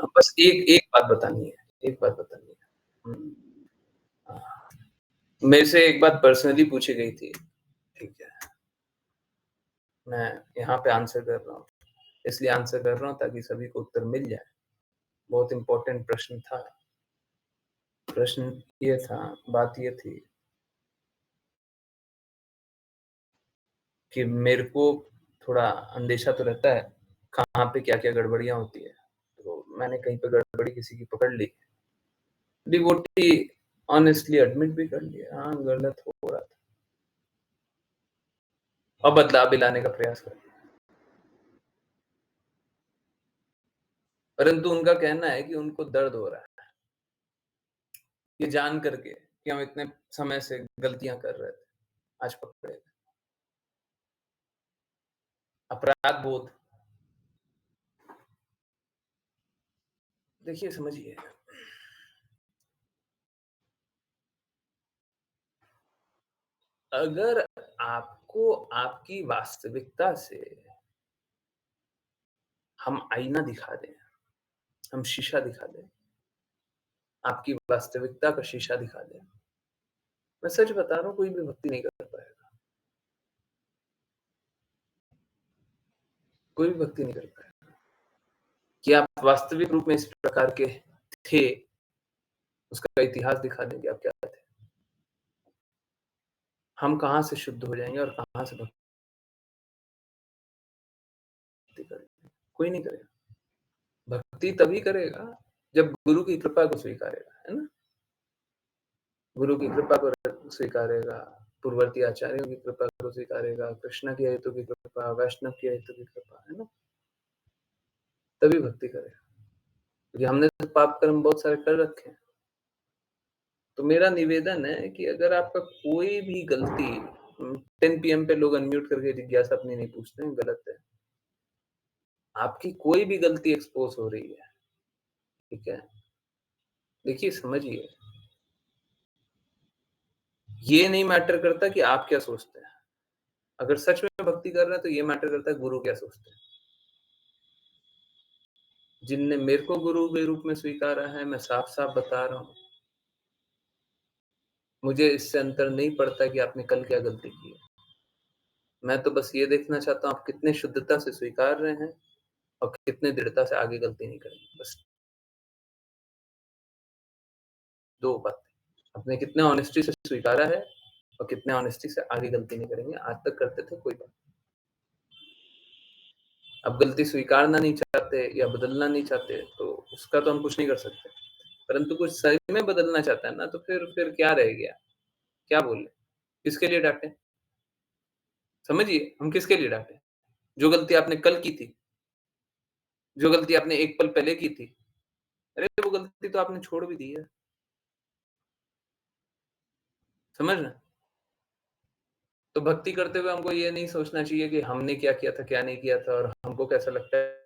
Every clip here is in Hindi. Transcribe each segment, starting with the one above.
बस एक एक बात बतानी है, एक बात बतानी है। हुँ, हाँ, मेरे से एक बात पर्सनली पूछी गई थी, ठीक है? मैं यहाँ पे आंसर कर रहा हूँ, इसलिए आंसर कर रहा हूँ ताकि सभी को उत्तर मिल जाए। बहुत इम्पोर्टेंट प्रश्न था। प्रश्न ये था, बात ये थी कि मेरे को थोड़ा अंदेशा तो रहता है, कहाँ पे क्या-क्या गड़बड़ियाँ होती है। तो मैंने कहीं पे गड़बड़ी किसी की पकड़ ली। डिवोटी ऑनेस्टली एडमिट भी कर लिया, हाँ, गलत हो रहा था और बदलाव भी लाने का प्रयास कर लिया। परंतु उनका कहना है कि उनको दर्द हो रहा है, ये जान करके कि हम इतने समय से गलतियाँ कर रहे थे, आज पकड़े गए। अपराध बोध, देखिए समझिए, अगर आपको आपकी वास्तविकता से हम आईना दिखा दें, हम शीशा दिखा दें, आपकी वास्तविकता का शीशा दिखा दें, मैं सच बता रहा हूँ कोई भी भक्ति नहीं कर पाएगा, कोई भी भक्ति नहीं कर पाएगा। कि आप वास्तविक रूप में इस प्रकार के थे, उसका इतिहास दिखा दें कि आप क्या थे। हम कहाँ से शुद्ध हो जाएँगे और कहाँ से भक्ति करेंगे? कोई नहीं करेगा। भक्ति तभी करेगा जब गुरु की कृपा को स्वीकारेगा, है ना? गुरु की कृपा को स्वीकारेगा, पूर्ववर्ती आचार्यों की कृपा को स्वीकारेगा, कृष्ण की हेतु की कृपा, वैष्णव की हेतु की कृपा, है ना? तभी भक्ति करेगा। क्योंकि हमने तो पाप कर्म बहुत सारे कर रखे हैं। तो मेरा निवेदन है कि अगर आपका कोई भी गलती 10 पीएम पे लोग अनम्यूट करके जिज्ञासा अपनी नहीं पूछते हैं, गलत है। आपकी कोई भी गलती एक्सपोज़ हो रही है, ठीक है? देखिए समझिए, ये नहीं मैटर करता कि आप क्या सोचते हैं। अगर सच में भक्ति कर रहे हैं तो ये मैटर करता है गुरु क्या सोचते हैं। जिनने मेरे को गुरु के रूप में स्वीकारा है, मैं साफ-साफ बता रहा हूँ, मुझे इससे अंतर नहीं पड़ता कि आपने कल क्या गलती की है। मैं तो बस ये देखना चाहता हूँ आप कितने शुद्धता से स्वीकार रहे हैं और कितने दृढ़ता से आगे गलती नहीं करेंगे, बस 2 बातें। आपने कितने ऑनेस्टी से स्वीकारा है और कितने ऑनेस्टी से आगे गलती नहीं करेंगे, आज तक करते थे कोई बात नहीं। अब गलती स्वीकारना नहीं चाहते या बदलना नहीं चाहते तो उसका तो हम कुछ नहीं कर सकते। परंतु कुछ सही में बदलना चाहता है ना तो फिर क्या रह गया? क्या बोले? किसके लिए डाँटे? समझिए, हम किसके लिए डाँटे? जो गलती आपने कल की थी, जो गलती आपने 1 पल पहले की थी, अरे वो गलती तो आपने छोड़ भी दी है। समझ रहे हैं? तो भक्ति करते हुए हमको ये नहीं सोचना चाहिए कि हमने क्या किया था, क्या नहीं किया था और हमको कैसा लगता है,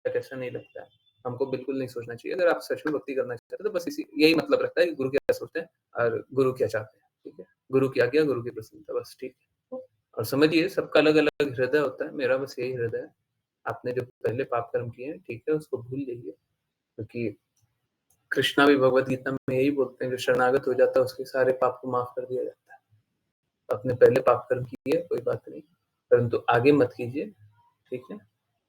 कैसा नहीं लगता है। हमको बिल्कुल नहीं सोचना चाहिए। अगर आप सच में भक्ति करना चाहते हैं तो बस इसी यही मतलब रखता है कि गुरु क्या सोचते हैं और गुरु क्या चाहते हैं, ठीक है? गुरु की आज्ञा, गुरु की प्रसन्नता बस ठीक है। और समझिए सबका अलग-अलग हृदय होता है, मेरा बस यही हृदय है। आपने जो पहले पाप कर्म किए हैं, ठीक है, उसको भूल जाइए क्योंकि कृष्णा भी भगवद गीता में यही बोलते हैं, जो शरणागत हो जाता है उसके सारे पाप को माफ कर दिया जाता है। आपने पहले पाप कर्म किए, कोई बात नहीं, परंतु आगे मत कीजिए, ठीक है?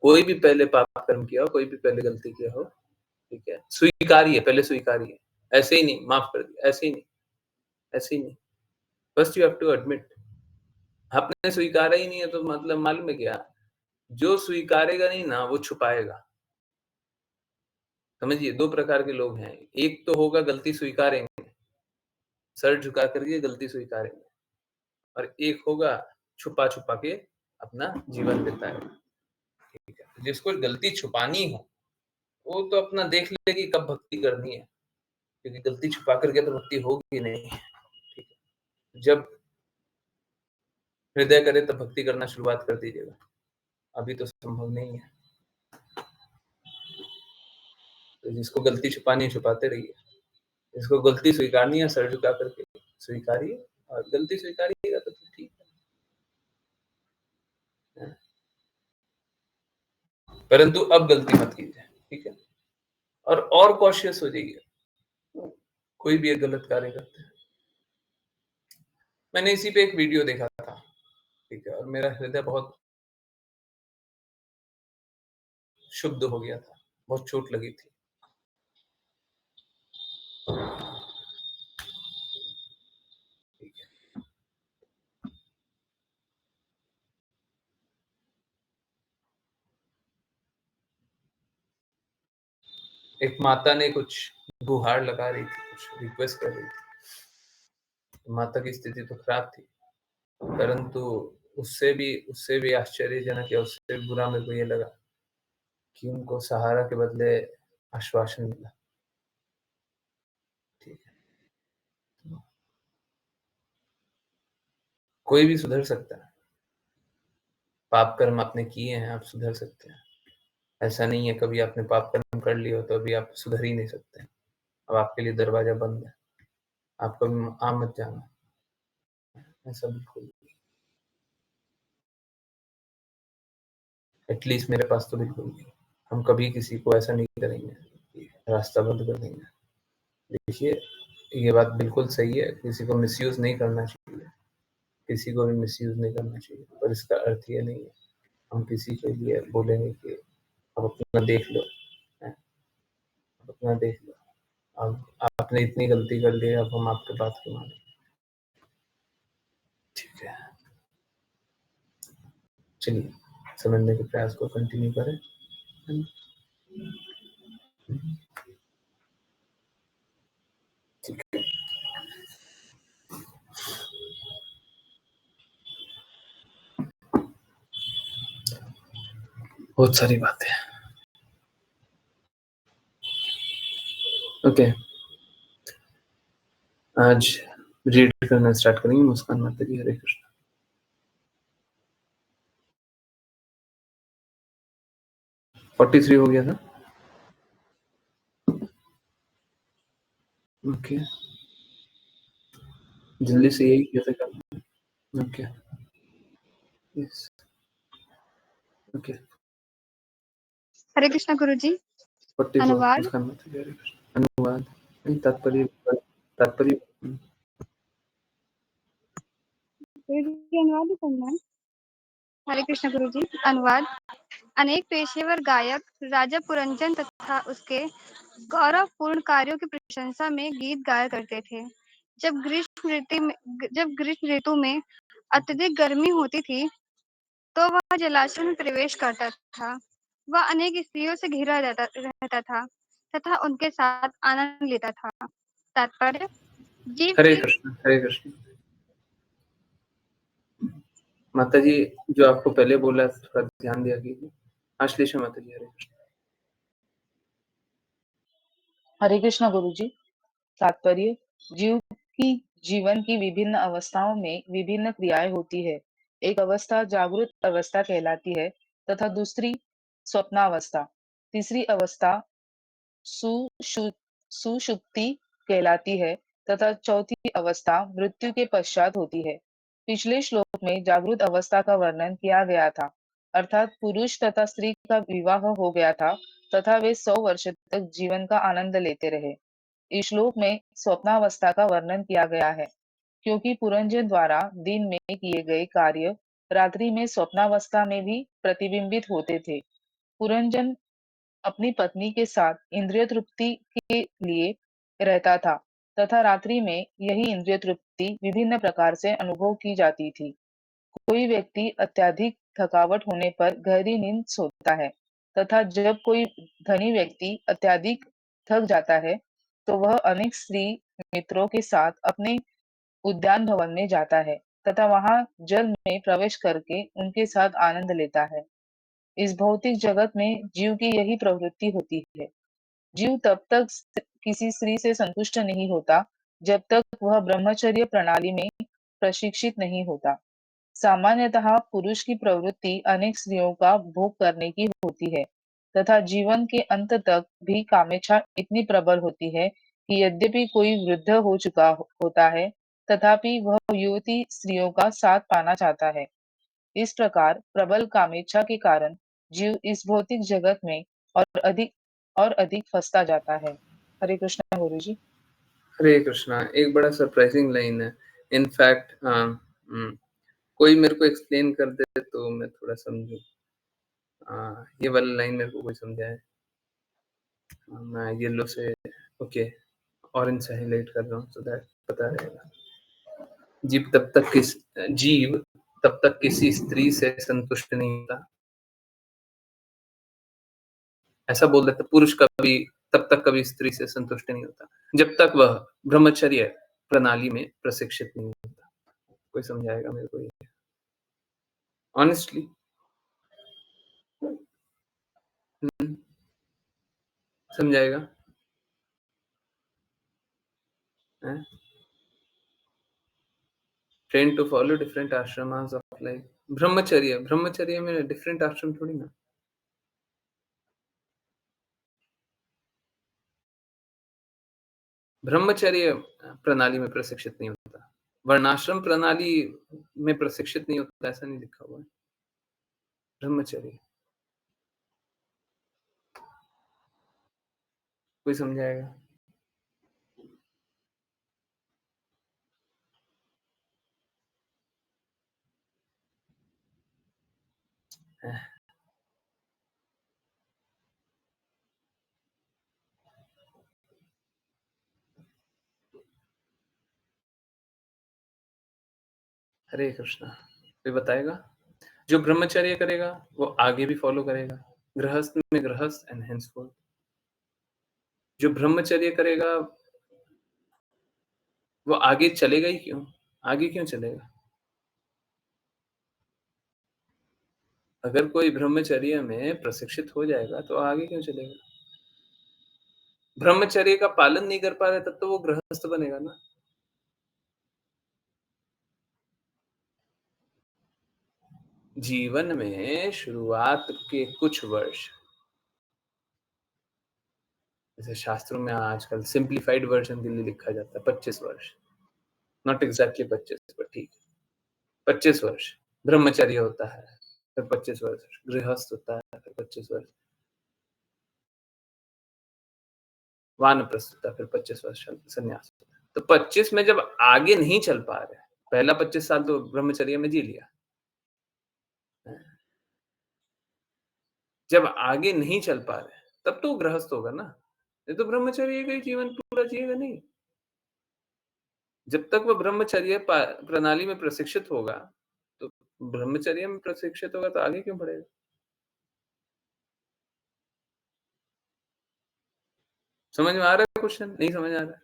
कोई भी पहले पाप कर्म किया हो, कोई भी पहले गलती किया हो, ठीक है? स्वीकारिए, पहले स्वीकारिए। ऐसे ही नहीं, माफ कर दिया, ऐसे ही नहीं, ऐसे ही नहीं। First you have to admit. आपने स्वीकारा ही नहीं है तो मतलब मालूम है क्या? जो स्वीकारेगा नहीं ना, वो छुपाएगा। समझिए 2 प्रकार के लोग हैं। एक तो होगा गलती स्वीकारेंगे, सर झुका करके गलती स्वीकारेंगे और एक होगा छुपा-छुपा के अपना जीवन बिताएगा, ठीक है? जिसको गलती छुपानी हो, वो तो अपना देख ले कि कब भक्ति करनी है, क्योंकि गलती छुपा कर के तो भक्ति होगी नहीं, ठीक है? जब हृदय करे तब भक्ति करना शुरुआत कर दीजिएगा, अभी तो संभव नहीं है। तो जिसको गलती छुपानी है, छुपाते रहिए। जिसको गलती स्वीकारनी है, सर झुका करके स्वीकारिए और गलती स्वीकारिएगा तो फिर ठीक है। परंतु अब गलती मत कीजिए, ठीक है? और कॉशियस हो जाइए, कोई भी एक गलत कार्य करते हैं। मैंने इसी पे एक वीडियो देखा था, ठीक है? और मेरा हृदय बहुत क्षुब्ध हो गया था, बहुत चोट लगी थी। ठीक है। एक माता ने कुछ गुहार लगा रही थी, कुछ रिक्वेस्ट कर रही थी। माता की स्थिति तो खराब थी, परंतु उससे भी आश्चर्यजनक या उससे भी बुरा मेरे को ये लगा कि उनको सहारा के बदले आश्वासन मिला। ठीक है। कोई भी सुधर सकता है। पाप कर्म आपने किए हैं, आप सुधर सकते हैं। ऐसा नहीं है कभी आपने पाप कर्म कर लिया हो तो अभी आप सुधर ही नहीं सकते। अब आपके लिए दरवाजा बंद है। आप कभी आ मत जाना। ऐसा बिल्कुल नहीं। एटलीस्ट मेरे पास तो बिल्कुल नहीं। हम कभी किसी को ऐसा नहीं करेंगे कि रास्ता बंद कर देंगे। देखिए, ये बात बिल्कुल सही है, किसी को मिसयूज़ नहीं करना चाहिए। किसी को भी मिसयूज़ नहीं करना चाहिए, पर इसका अर्थ ये नहीं है हम किसी के लिए बोलेंगे कि अब अपना देख लो, हैं, अब अपना देख लो। अब आपने इतनी गलती कर ली है, अब हम आपकी बात क्यों मानें? ठीक है। चलिए, समझने के प्रयास को कंटिन्यू करें। ठीक है। बहुत सारी बातें हैं। ओके। आज रीड करना स्टार्ट करेंगे। मुस्कान माता जी, हरे कृष्ण। फोर्टी थ्री हो गया था। ओके, जल्दी से यही कैसे करना है। Okay, yes, okay. Hare Krishna गुरुजी। 44 अनुवाद। मुस्कान माता जी, हरे कृष्ण। अनुवाद नहीं, तात्पर्य गुरुजी अनुवाद ही करना है। हरे कृष्ण गुरुजी। अनुवाद। अनेक पेशेवर गायक राजा पुरंजन तथा उसके गौरवपूर्ण कार्यों की प्रशंसा में गीत गाया करते थे। जब ग्रीष्म ऋतु में अत्यधिक गर्मी होती थी तो वह जलाशय में प्रवेश करता था। वह अनेक स्त्रियों से घिरा रहता था तथा उनके साथ आनंद लेता था। तात्पर्य, जीव हरे की कृष्ण, हरे कृष्ण। माता जी, जो आपको पहले बोला थोड़ा ध्यान दिया कीजिए। आश्लेषा माता जी, हरे कृष्ण। हरे कृष्णा गुरुजी। तात्पर्य, जीव की जीवन की विभिन्न अवस्थाओं में विभिन्न क्रियाएं होती है। एक अवस्था जागृत अवस्था कहलाती है तथा दूसरी स्वप्नावस्था, तीसरी अवस्था सुषुप्ति कहलाती है तथा चौथी अवस्था मृत्यु के पश्चात होती है। पिछले श्लोक में जागृत अवस्था का वर्णन किया गया था, अर्थात पुरुष तथा स्त्री का विवाह हो गया था तथा वे 100 वर्ष तक जीवन का आनंद लेते रहे। इस श्लोक में स्वप्नावस्था का वर्णन किया गया है, क्योंकि पुरंजन द्वारा दिन में किए गए कार्य रात्रि में स्वप्नावस्था में भी प्रतिबिंबित होते थे। पुरंजन अपनी पत्नी के साथ इंद्रिय तृप्ति के लिए रहता था तथा रात्रि में यही इंद्रिय तृप्ति विभिन्न प्रकार से अनुभव की जाती थी। कोई व्यक्ति अत्यधिक थकावट होने पर गहरी नींद सोता है तथा जब कोई धनी व्यक्ति अत्यधिक थक जाता है तो वह अनेक स्त्री मित्रों के साथ अपने उद्यान भवन में जाता है तथा वहां जल में प्रवेश करके उनके साथ आनंद लेता है। इस भौतिक जगत में जीव की यही प्रवृत्ति होती है। जीव तब तक किसी स्त्री से संतुष्ट नहीं होता जब तक वह ब्रह्मचर्य प्रणाली में प्रशिक्षित नहीं होता। सामान्यतः पुरुष की प्रवृत्ति अनेक स्त्रियों का भोग करने की होती है तथा जीवन के अंत तक भी कामेच्छा इतनी प्रबल होती है कि यद्यपि कोई वृद्ध हो चुका होता है तथापि वह युवती स्त्रियों का साथ पाना चाहता है। इस प्रकार प्रबल कामेच्छा के कारण जीव इस भौतिक जगत में और अधिक फंसता जाता है। हरे कृष्णा गुरुजी। हरे कृष्णा एक बड़ा सरप्राइजिंग लाइन है। इनफैक्ट कोई मेरे को एक्सप्लेन कर दे तो मैं थोड़ा समझूं। ये वाला लाइन मेरे को कोई समझाए। मैं येलो से ओके ऑरेंज से हाईलाइट कर रहा हूँ सो दैट पता रहेगा। जीव तब तक किसी स्त्री से संतुष्ट नहीं होता। ऐसा बोल देते पुरुष कभी तब तक कभी स्त्री से संतुष्ट नहीं होता जब तक वह ब्रह्मचर्य प्रणाली में प्रशिक्षित नहीं होता। कोई समझाएगा मेरे को ये ऑनेस्टली? समझाएगा? Train to follow different ashramas of life. ब्रह्मचर्य में डिफरेंट आश्रम थोड़ी ना। ब्रह्मचर्य प्रणाली में प्रशिक्षित नहीं होता, वर्णाश्रम प्रणाली में प्रशिक्षित नहीं होता, ऐसा नहीं लिखा हुआ है। ब्रह्मचर्य कोई समझाएगा? हरे कृष्णा कोई बताएगा? जो ब्रह्मचर्य करेगा वो आगे भी फॉलो करेगा, गृहस्थ में गृहस्थ एंड हेंसफोर्थ। जो ब्रह्मचर्य करेगा वो आगे चलेगा ही क्यों? आगे क्यों चलेगा? अगर कोई ब्रह्मचर्य में प्रशिक्षित हो जाएगा तो आगे क्यों चलेगा? ब्रह्मचर्य का पालन नहीं कर पा रहे तब तो वो गृहस्थ बनेगा ना। जीवन में शुरुआत के कुछ वर्ष, जैसे शास्त्रों में आजकल सिंप्लीफाइड वर्जन के लिए लिखा जाता है 25 वर्ष, नॉट एग्जैक्टली 25 बट ठीक 25 वर्ष ब्रह्मचर्य होता है, फिर 25 वर्ष गृहस्थ होता है, फिर 25 वर्ष वानप्रस्थ होता है, फिर 25 वर्ष संन्यास होता है। तो 25 में जब आगे नहीं चल पा रहे, पहला 25 साल तो ब्रह्मचर्य में जी लिया, जब आगे नहीं चल पा रहे तब तो गृहस्थ होगा ना। ये तो ब्रह्मचर्य का ही जीवन पूरा जिएगा नहीं। जब तक वो ब्रह्मचर्य प्रणाली में प्रशिक्षित होगा तो ब्रह्मचर्य में प्रशिक्षित होगा तो आगे क्यों बढ़ेगा? समझ में आ रहा है क्वेश्चन? नहीं समझ आ रहा?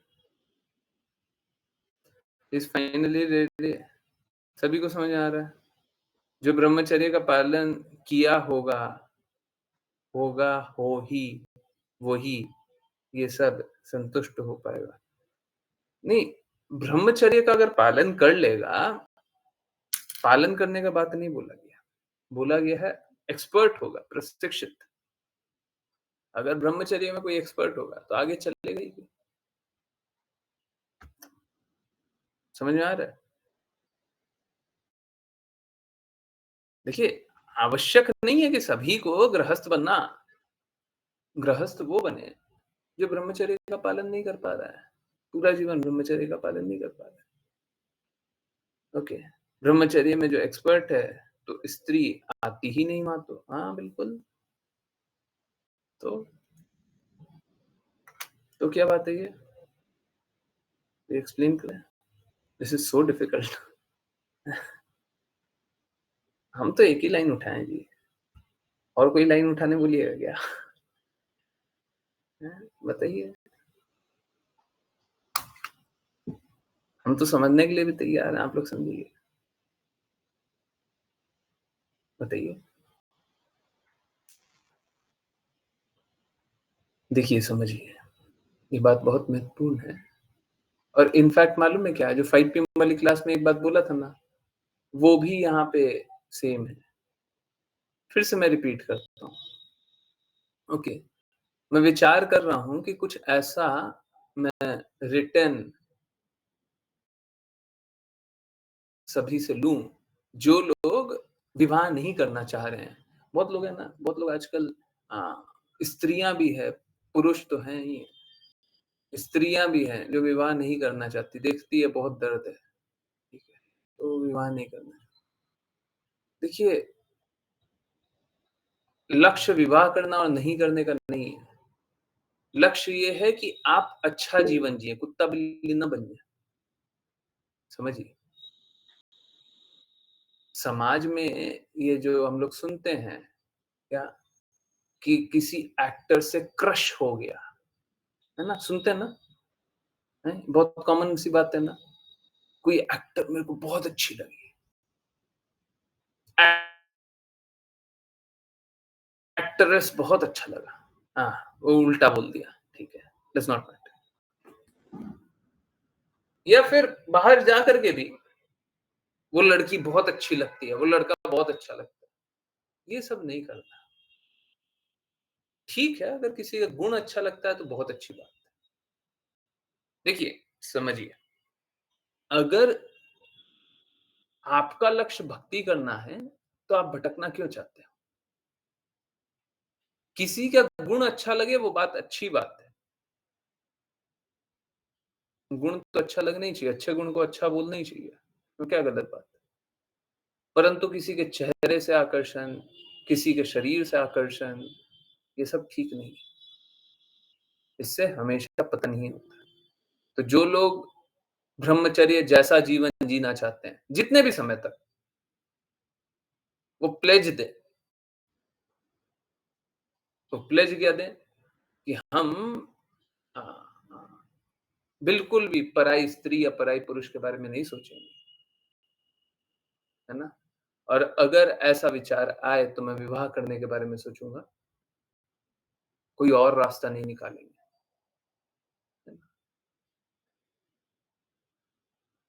इस फाइनली रेडी? सभी को समझ आ रहा है? जो ब्रह्मचर्य का पालन किया होगा हो ही वही ये सब संतुष्ट हो पाएगा। नहीं, ब्रह्मचर्य का अगर पालन कर लेगा, पालन करने का बात नहीं बोला गया, बोला गया है एक्सपर्ट होगा, प्रशिक्षित। अगर ब्रह्मचर्य में कोई एक्सपर्ट होगा तो आगे चलेगा ही क्यों? समझ में आ रहा है? देखिए, आवश्यक नहीं है कि सभी को गृहस्थ बनना। गृहस्थ वो बने जो ब्रह्मचर्य का पालन नहीं कर पा रहा है, पूरा जीवन ब्रह्मचर्य का पालन नहीं कर पा रहा है। ओके, ब्रह्मचर्य में जो एक्सपर्ट है तो स्त्री आती ही नहीं मातो। हाँ बिल्कुल। तो क्या बात है ये? एक्सप्लेन करें। This is so difficult. हम तो एक ही लाइन उठाएं जी, और कोई लाइन उठाने बोलिएगा क्या? बताइए। हम तो समझने के लिए भी तैयार हैं, आप लोग समझिए। बताइए। देखिए समझिए, ये बात बहुत महत्वपूर्ण है। और इनफैक्ट मालूम है क्या है, जो 5 PM वाली क्लास में एक बात बोला था ना, वो भी यहाँ पे सेम है। फिर से मैं रिपीट करता हूँ। ओके, मैं विचार कर रहा हूँ कि कुछ ऐसा मैं रिटर्न सभी से लूं जो लोग विवाह नहीं करना चाह रहे हैं, बहुत लोग हैं ना, बहुत लोग आजकल स्त्रियाँ भी है, पुरुष तो हैं ही, स्त्रियाँ भी हैं जो विवाह नहीं करना चाहती, देखती है बहुत दर्द है, ठीक है, तो विवाह नहीं करना। देखिए, लक्ष्य विवाह करना और नहीं करने का नहीं है। लक्ष्य ये है कि आप अच्छा जीवन जिए, कुत्ता बिल्ली ना बन जाए। समझिए? समाज में ये जो हम लोग सुनते हैं, क्या कि किसी एक्टर से क्रश हो गया, है ना? सुनते हैं ना? हैं? बहुत कॉमन सी बात है ना? कोई एक्टर मेरे को बहुत अच्छी लगी। एक्ट्रेस बहुत अच्छा लगा। हाँ, वो उल्टा बोल दिया, ठीक है, दैट्स नॉट मैटर। या फिर बाहर जा कर के भी वो लड़की बहुत अच्छी लगती है, वो लड़का बहुत अच्छा लगता है। ये सब नहीं करना। ठीक है, अगर किसी का गुण अच्छा लगता है तो बहुत अच्छी बात है। देखिए, समझिए, अगर आपका लक्ष्य भक्ति करना है, तो आप भटकना क्यों चाहते हो? किसी का गुण अच्छा लगे वो बात अच्छी बात है। गुण तो अच्छा लगना ही चाहिए, अच्छे गुण को अच्छा बोलना ही चाहिए। तो क्या गलत बात है? परंतु किसी के चेहरे से आकर्षण, किसी के शरीर से आकर्षण, ये सब ठीक नहीं है। इससे हमेशा पतन ही होता है। तो जो लोग ब्रह्मचर्य जैसा जीवन जीना चाहते हैं, जितने भी समय तक, वो प्लेज दें। तो प्लेज क्या दें कि हम अ, बिल्कुल भी पराई स्त्री या पराई पुरुष के बारे में नहीं सोचेंगे, है ना? और अगर ऐसा विचार आए तो मैं विवाह करने के बारे में सोचूँगा, कोई और रास्ता नहीं निकालेंगे। है ना?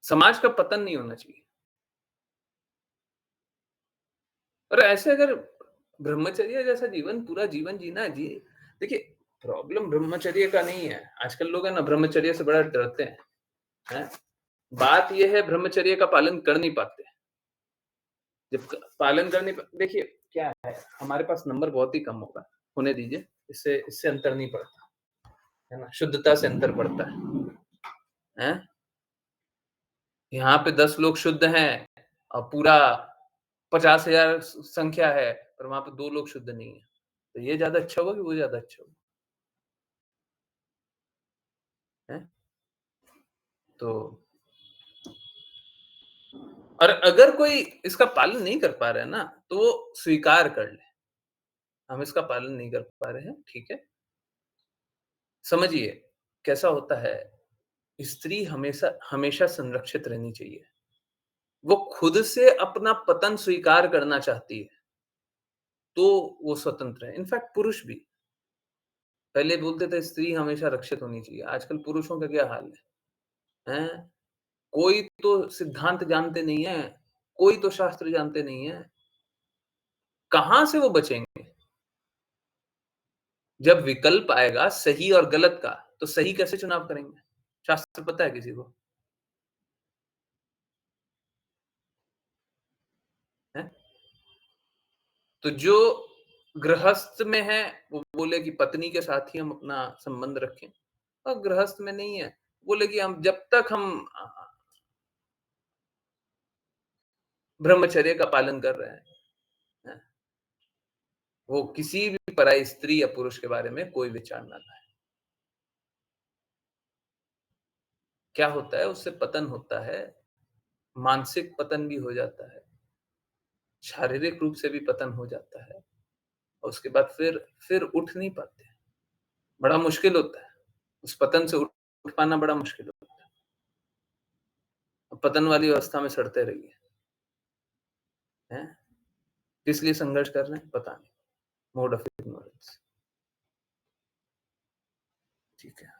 समाज का पतन नहीं होना चाहिए। और ऐसे अगर ब्रह्मचर्य जैसा जीवन पूरा जीवन जीना जी देखिए, प्रॉब्लम ब्रह्मचर्य का नहीं है। आजकल लोग है ना ब्रह्मचर्य से बड़ा डरते हैं? बात ये है ब्रह्मचर्य का पालन कर नहीं पाते। जब पालन करने पर देखिए क्या है, हमारे पास नंबर बहुत ही कम होगा, होने दीजिए, इससे इससे अंतर नहीं पड़ता, है ना? शुद्धता से अंतर पड़ता है? यहाँ पे 10 लोग शुद्ध हैं और पूरा 50,000 संख्या है, और वहाँ पे 2 लोग शुद्ध नहीं है। तो ये ज़्यादा अच्छा होगा कि वो ज़्यादा अच्छा होगा? हैं? तो और अगर कोई इसका पालन नहीं कर पा रहा है ना, तो वो स्वीकार कर ले, हम इसका पालन नहीं कर पा रहे हैं, ठीक है? समझिए, कैसा होता है, स्त्री हमेशा हमेशा संरक्षित रहनी चाहिए। वो खुद से अपना पतन स्वीकार करना चाहती है, तो वो स्वतंत्र है। इनफैक्ट पुरुष भी। पहले बोलते थे स्त्री हमेशा रक्षित होनी चाहिए, आजकल पुरुषों का क्या हाल है? हैं? कोई तो सिद्धांत जानते नहीं है, कोई तो शास्त्र जानते नहीं है। कहाँ से वो बचेंगे? जब विकल्प आएगा सही और गलत का, तो सही कैसे चुनाव करेंगे? शास्त्र पता है किसी को? हैं? तो जो गृहस्थ में है, वो बोले कि पत्नी के साथ ही हम अपना संबंध रखें, और गृहस्थ में नहीं है, बोले कि हम जब तक हम ब्रह्मचर्य का पालन कर रहे हैं, वो किसी भी पराई स्त्री या पुरुष के बारे में कोई विचार ना लाए। क्या होता है, उससे पतन होता है, मानसिक पतन भी हो जाता है, शारीरिक रूप से भी पतन हो जाता है, और उसके बाद फिर उठ नहीं पाते। बड़ा मुश्किल होता है। उस पतन से उठ पाना बड़ा मुश्किल होता है। पतन वाली अवस्था में सड़ते रहिए। हैं? किस लिए संघर्ष कर रहे हैं? पता नहीं। Mode of ignorance. ठीक है।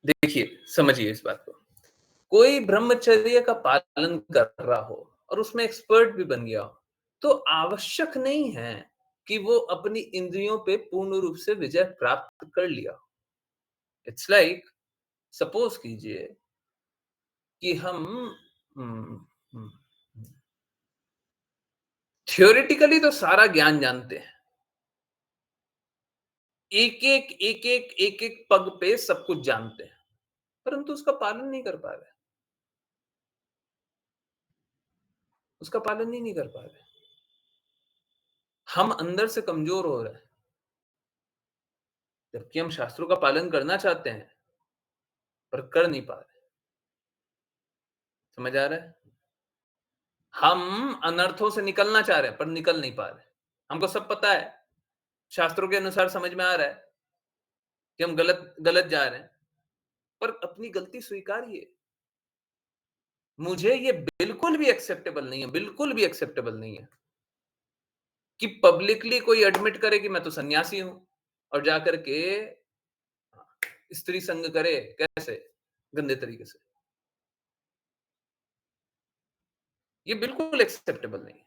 देखिए, समझिए इस बात को। कोई ब्रह्मचर्य का पालन कर रहा हो और उसमें एक्सपर्ट भी बन गया हो, तो आवश्यक नहीं है कि वो अपनी इंद्रियों पे पूर्ण रूप से विजय प्राप्त कर लिया हो। इट्स लाइक सपोज कीजिए कि हम थियोरेटिकली तो सारा ज्ञान जानते हैं, एक एक पग पे सब कुछ जानते हैं, परंतु उसका पालन नहीं कर पा रहे, उसका पालन ही नहीं कर पा रहे। हम अंदर से कमजोर हो रहे हैं, जबकि हम शास्त्रों का पालन करना चाहते हैं, पर कर नहीं पा रहे। समझ आ रहा है? हम अनर्थों से निकलना चाह रहे हैं, पर निकल नहीं पा रहे। हमको सब पता है, शास्त्रों के अनुसार समझ में आ रहा है कि हम गलत गलत जा रहे हैं, पर अपनी गलती स्वीकारिए। मुझे ये बिल्कुल भी एक्सेप्टेबल नहीं है, बिल्कुल भी एक्सेप्टेबल नहीं है कि पब्लिकली कोई एडमिट करे कि मैं तो सन्यासी हूं और जाकर के स्त्री संग करे। कैसे? गंदे तरीके से। ये बिल्कुल एक्सेप्टेबल नहीं है।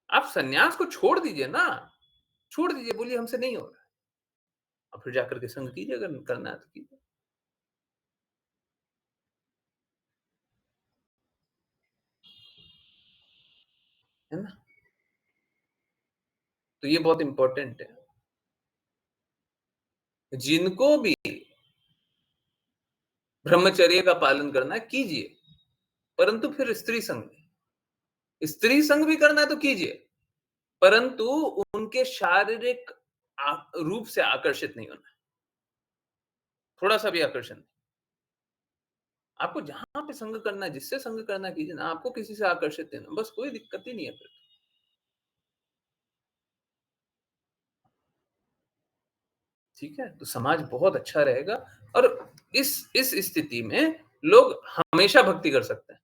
आप सन्यास को छोड़ दीजिए ना, छोड़ दीजिए, बोलिए हमसे नहीं हो रहा, और फिर जाकर के संग कीजिए, अगर करना है तो कीजिए, है ना? तो ये बहुत इंपॉर्टेंट है। जिनको भी ब्रह्मचर्य का पालन करना है कीजिए, परंतु फिर स्त्री संग भी करना है तो कीजिए, परंतु उनके शारीरिक रूप से आकर्षित नहीं होना, थोड़ा सा भी आकर्षण। आपको जहां पे संग करना है, जिससे संग करना कीजिए ना, आपको किसी से आकर्षित नहीं होना, बस कोई दिक्कत ही नहीं है फिर। ठीक है, तो समाज बहुत अच्छा रहेगा, और इस स्थिति में लोग हमेशा भक्ति कर सकते हैं।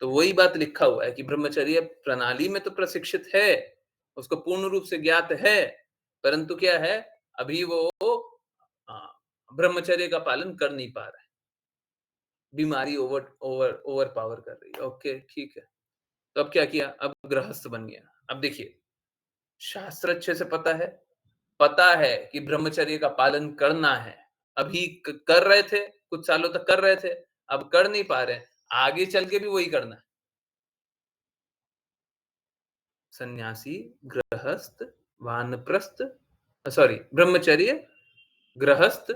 तो वही बात लिखा हुआ है कि ब्रह्मचर्य प्रणाली में तो प्रशिक्षित है, उसको पूर्ण रूप से ज्ञात है, परंतु क्या है, अभी वो ब्रह्मचर्य का पालन कर नहीं पा रहा है, बीमारी ओवर ओवर ओवर पावर कर रही है। ओके, ठीक है। तो अब क्या किया? अब गृहस्थ बन गया। अब देखिए, शास्त्र अच्छे से पता है कि ब्रह्मचर्य का पालन करना है। अभी कर रहे थे, कुछ सालों तक कर रहे थे, अब कर नहीं पा रहे, आगे चल के भी वही करना है। सन्यासी, गृहस्थ, वानप्रस्थ, सॉरी, ब्रह्मचर्य, गृहस्थ,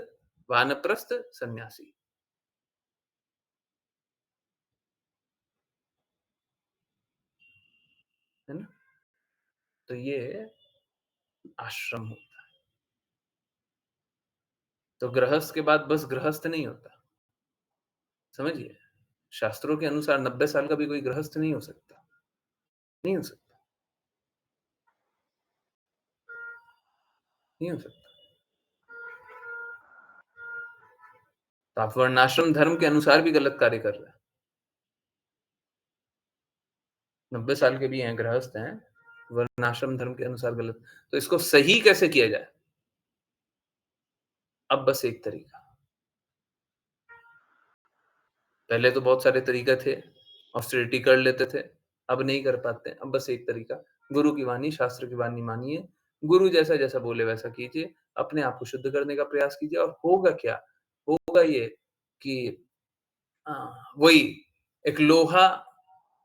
वानप्रस्थ, सन्यासी, है ना? तो ये आश्रम होता है। तो गृहस्थ के बाद बस गृहस्थ नहीं होता, समझिए। शास्त्रों के अनुसार 90 साल का भी कोई गृहस्थ नहीं हो सकता, नहीं हो सकता, नहीं हो सकता। तो आप वर्णाश्रम धर्म के अनुसार भी गलत कार्य कर रहे हैं। 90 साल के भी हैं, गृहस्थ हैं, वर्णाश्रम धर्म के अनुसार गलत। तो इसको सही कैसे किया जाए? अब बस एक तरीका, पहले तो बहुत सारे तरीका थे, ऑस्टेरिटी कर लेते थे, अब नहीं कर पाते। अब बस एक तरीका, गुरु की वाणी, शास्त्र की वाणी मानिए, गुरु जैसा जैसा बोले वैसा कीजिए, अपने आप को शुद्ध करने का प्रयास कीजिए, और होगा क्या? होगा ये कि वही एक लोहा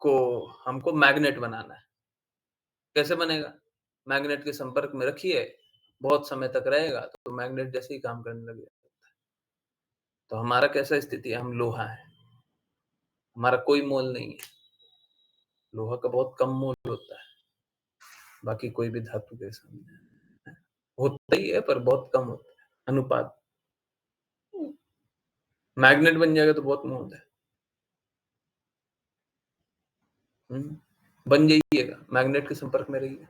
को हमको मैग्नेट बनाना है। कैसे बनेगा? मैग्नेट के संपर्क में रखिए, बहुत समय तक रहेगा तो मैग्नेट जैसे ही काम करने लगेगा। तो हमारा कैसा स्थिति है? हम लोहा है, हमारा कोई मोल नहीं है। लोहा का बहुत कम मोल होता है, बाकी कोई भी धातु के सामने होता ही है, पर बहुत कम होता है अनुपात। मैग्नेट बन जाएगा तो बहुत मोल है। बन जाइएगा, मैग्नेट के संपर्क में रहिए,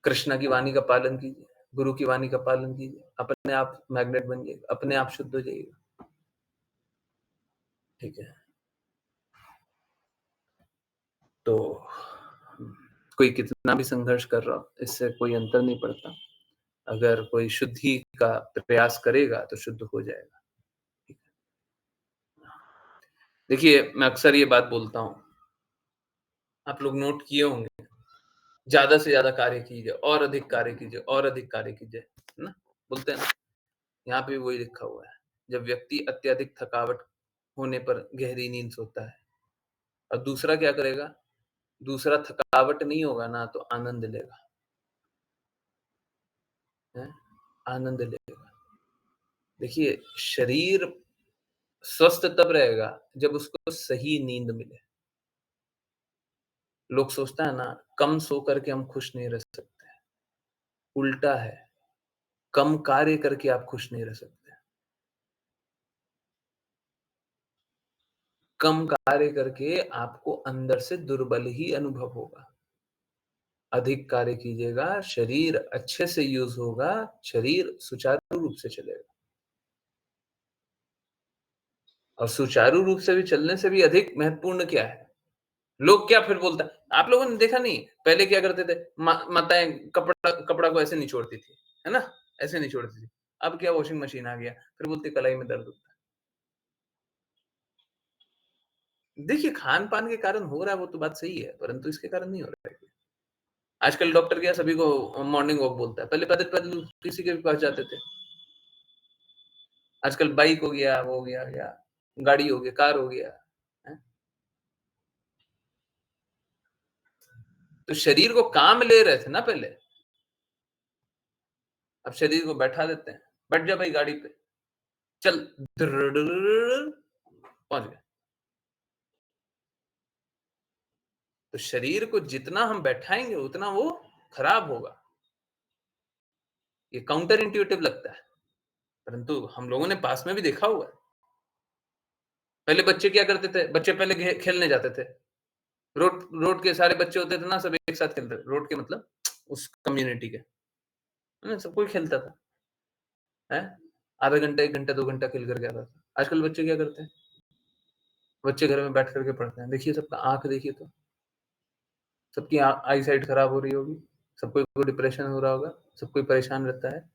कृष्णा की वाणी का पालन कीजिए, गुरु की वाणी का पालन कीजिए, अपने आप मैग्नेट बन जाइएगा, अपने आप शुद्ध हो जाइएगा। ठीक है, तो कोई कितना भी संघर्ष कर रहा हो, इससे कोई अंतर नहीं पड़ता। अगर कोई शुद्धि का प्रयास करेगा तो शुद्ध हो जाएगा। ठीक है, देखिए, मैं अक्सर ये बात बोलता हूँ, आप लोग नोट किए होंगे ज्यादा से ज्यादा कार्य कीजिए, और अधिक कार्य कीजिए, और अधिक कार्य कीजिए, है ना? बोलते हैं ना, यहाँ पे भी वही लिखा हुआ है। जब व्यक्ति अत्यधिक थकावट होने पर गहरी नींद सोता है, और दूसरा क्या करेगा? दूसरा थकावट नहीं होगा ना तो आनंद लेगा, है? आनंद लेगा। देखिए, शरीर स्वस्थ तब रहेगा जब उसको सही नींद मिले। लोग सोचता है ना, कम सो करके हम खुश नहीं रह सकते। उल्टा है, कम कार्य करके आप खुश नहीं रह सकते। कम कार्य करके आपको अंदर से दुर्बल ही अनुभव होगा। अधिक कार्य कीजिएगा, शरीर अच्छे से यूज होगा, शरीर सुचारू रूप से चलेगा। और सुचारू रूप से भी चलने से भी अधिक महत्वपूर्ण क्या है? लोग क्या फिर बोलता है, आप लोगों ने देखा नहीं, पहले क्या करते थे, माताएं कपड़ा को ऐसे निचोड़ती थी, है ना? ऐसे निचोड़ती थी। अब क्या, वॉशिंग मशीन आ गया, फिर बोलती कलाई में दर्द होता है। देखिए, खान-पान के कारण हो रहा है, वो तो बात सही है, परंतु इसके कारण नहीं हो रहा है। आजकल डॉक्टर क्या सभी को मॉर्निंग वॉक बोलता है, पहले पैदल-पैदल किसी के भी पास जाते थे। आजकल बाइक हो गया, वो हो गया, क्या गाड़ी हो गया, कार हो गया, हैं? तो शरीर को काम ले रहे थे ना पहले, अब शरीर को बैठा देते हैं। बैठ जा भाई गाड़ी पे, चल, पहुंच गए। तो शरीर को जितना हम बैठाएंगे उतना वो खराब होगा। ये काउंटर इंट्यूटिव लगता है, परंतु हम लोगों ने पास में भी देखा हुआ है। पहले बच्चे क्या करते थे, बच्चे पहले खेलने जाते थे, रोड रोड के सारे बच्चे होते थे ना, सब एक साथ खेलते थे। रोड के मतलब उस कम्युनिटी के, है ना? सब कोई खेलता था, है? आधा घंटा, 1 घंटा, 2 घंटा खेल करके आता था। आजकल बच्चे क्या करते हैं? बच्चे घर में बैठ करके पढ़ते हैं। देखिए सबका आँख देखिए तो, सबकी आई साइट खराब हो रही होगी, सब कोई को डिप्रेशन हो रहा होगा, सब कोई परेशान रहता है,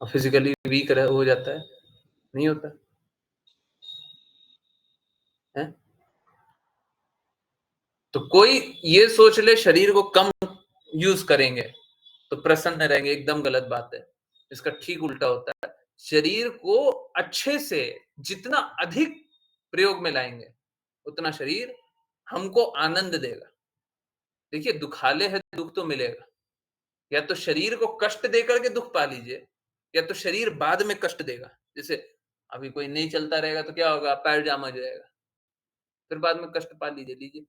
और फिजिकली वीक हो जाता है, नहीं होता है? तो कोई ये सोच ले शरीर को कम यूज करेंगे तो प्रसन्न रहेंगे, एकदम गलत बात है। इसका ठीक उल्टा होता है। शरीर को अच्छे से जितना अधिक प्रयोग में लाएंगे, उतना शरीर हमको आनंद देगा। देखिए, दुखाले है, दुख तो मिलेगा। या तो शरीर को कष्ट देकर के दुख पा लीजिए, या तो शरीर बाद में कष्ट देगा। जैसे अभी कोई नहीं चलता रहेगा तो क्या होगा, पैर जाम हो जाएगा, फिर बाद में कष्ट पा लीजिए।